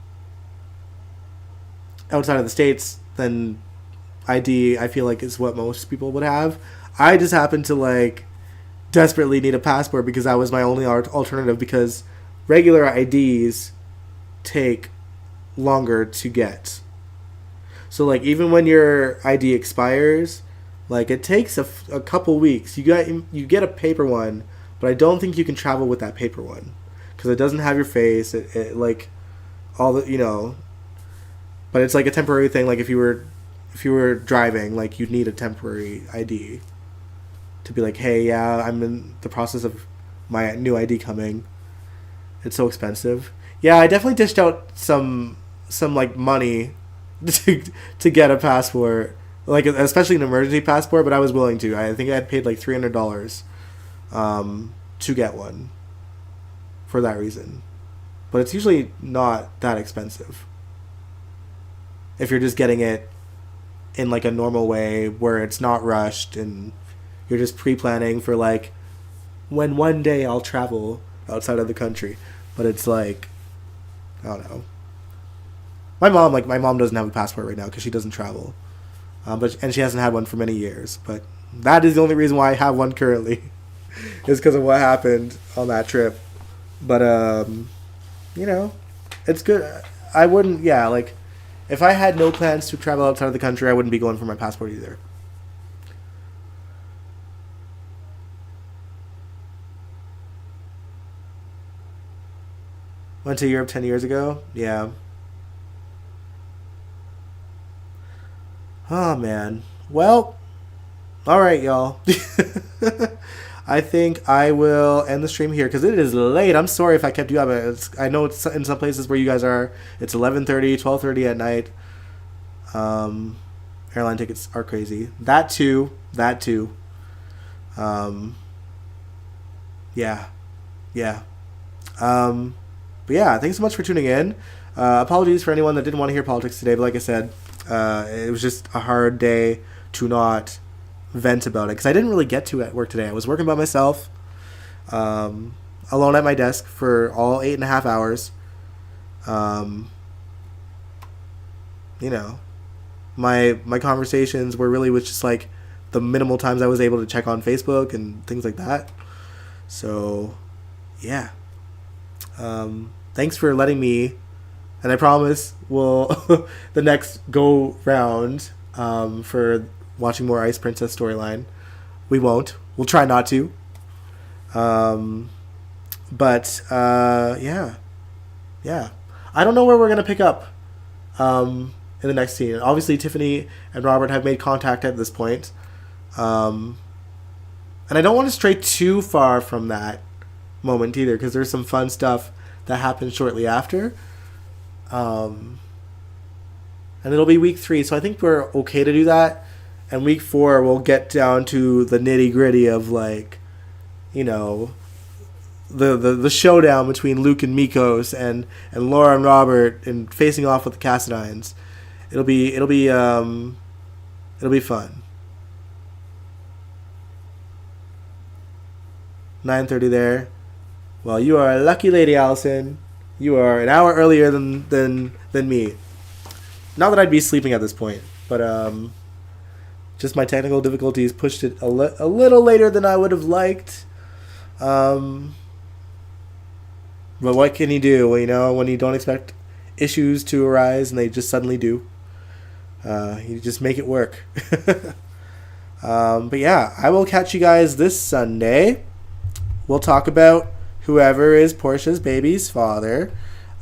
of the States, then ID, I feel like, is what most people would have. I just happen to, like, desperately need a passport because that was my only alternative, because regular IDs take longer to get. So, like, even when your ID expires, like, it takes a couple weeks. You get a paper one, but I don't think you can travel with that paper one because it doesn't have your face. It like all the, you know, but it's like a temporary thing. Like, if you were driving, like, you'd need a temporary ID to be like, hey, yeah, I'm in the process of my new ID coming. It's so expensive. Yeah, I definitely dished out some like money to get a passport, like, especially an emergency passport. But I was willing to. I think I had paid like $300 to get one for that reason. But it's usually not that expensive if you're just getting it in, like, a normal way where it's not rushed and you're just pre-planning for, like, when one day I'll travel outside of the country. But it's like, I don't know. My mom doesn't have a passport right now because she doesn't travel. And she hasn't had one for many years. But that is the only reason why I have one currently. Is because of what happened on that trip. But, you know, it's good. I wouldn't, yeah, like, if I had no plans to travel outside of the country, I wouldn't be going for my passport either. Went to Europe 10 years ago? Yeah. Oh, man. Well, all right, y'all. I think I will end the stream here because it is late. I'm sorry if I kept you up. I know it's in some places where you guys are, it's 11:30, 12:30 at night. Airline tickets are crazy. That too. Yeah. But yeah, thanks so much for tuning in. Apologies for anyone that didn't want to hear politics today, but like I said, it was just a hard day to not vent about it because I didn't really get to at work today. I was working by myself, alone at my desk for all 8.5 hours. You know, my conversations were really with just like the minimal times I was able to check on Facebook and things like that. So, yeah. Thanks for letting me, and I promise we'll the next go round for watching more Ice Princess storyline. We won't. We'll try not to. But yeah. I don't know where we're gonna pick up in the next scene. Obviously, Tiffany and Robert have made contact at this point, and I don't want to stray too far from that. moment either, because there's some fun stuff that happens shortly after. And it'll be week 3, so I think we're okay to do that. And week 4, we'll get down to the nitty gritty of, like, you know, the showdown between Luke and Mikos and Laura and Robert and facing off with the Cassadines. It'll be fun. 9:30 there. Well, you are a lucky lady, Allison. You are an hour earlier than me. Not that I'd be sleeping at this point, but just my technical difficulties pushed it a little later than I would have liked. But what can you do? Well, you know, when you don't expect issues to arise and they just suddenly do, you just make it work. But yeah, I will catch you guys this Sunday. We'll talk about whoever is Portia's baby's father.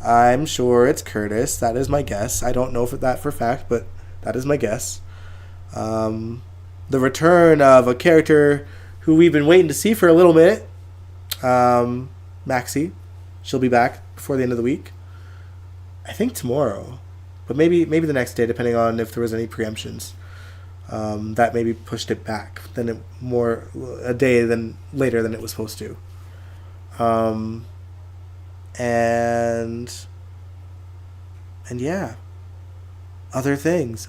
I'm sure it's Curtis. That is my guess. I don't know that for fact, but that is my guess. The return of a character who we've been waiting to see for a little minute. Maxie. She'll be back before the end of the week. I think tomorrow. But maybe the next day, depending on if there was any preemptions. That maybe pushed it back a day later than it was supposed to. And yeah, other things.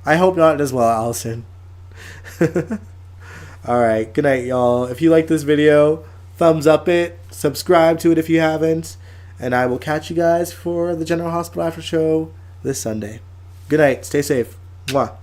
I hope not as well, Allison. Alright, good night, y'all. If you like this video, thumbs up it, subscribe to it if you haven't, and I will catch you guys for the General Hospital After Show this Sunday. Good night, stay safe. Mwah.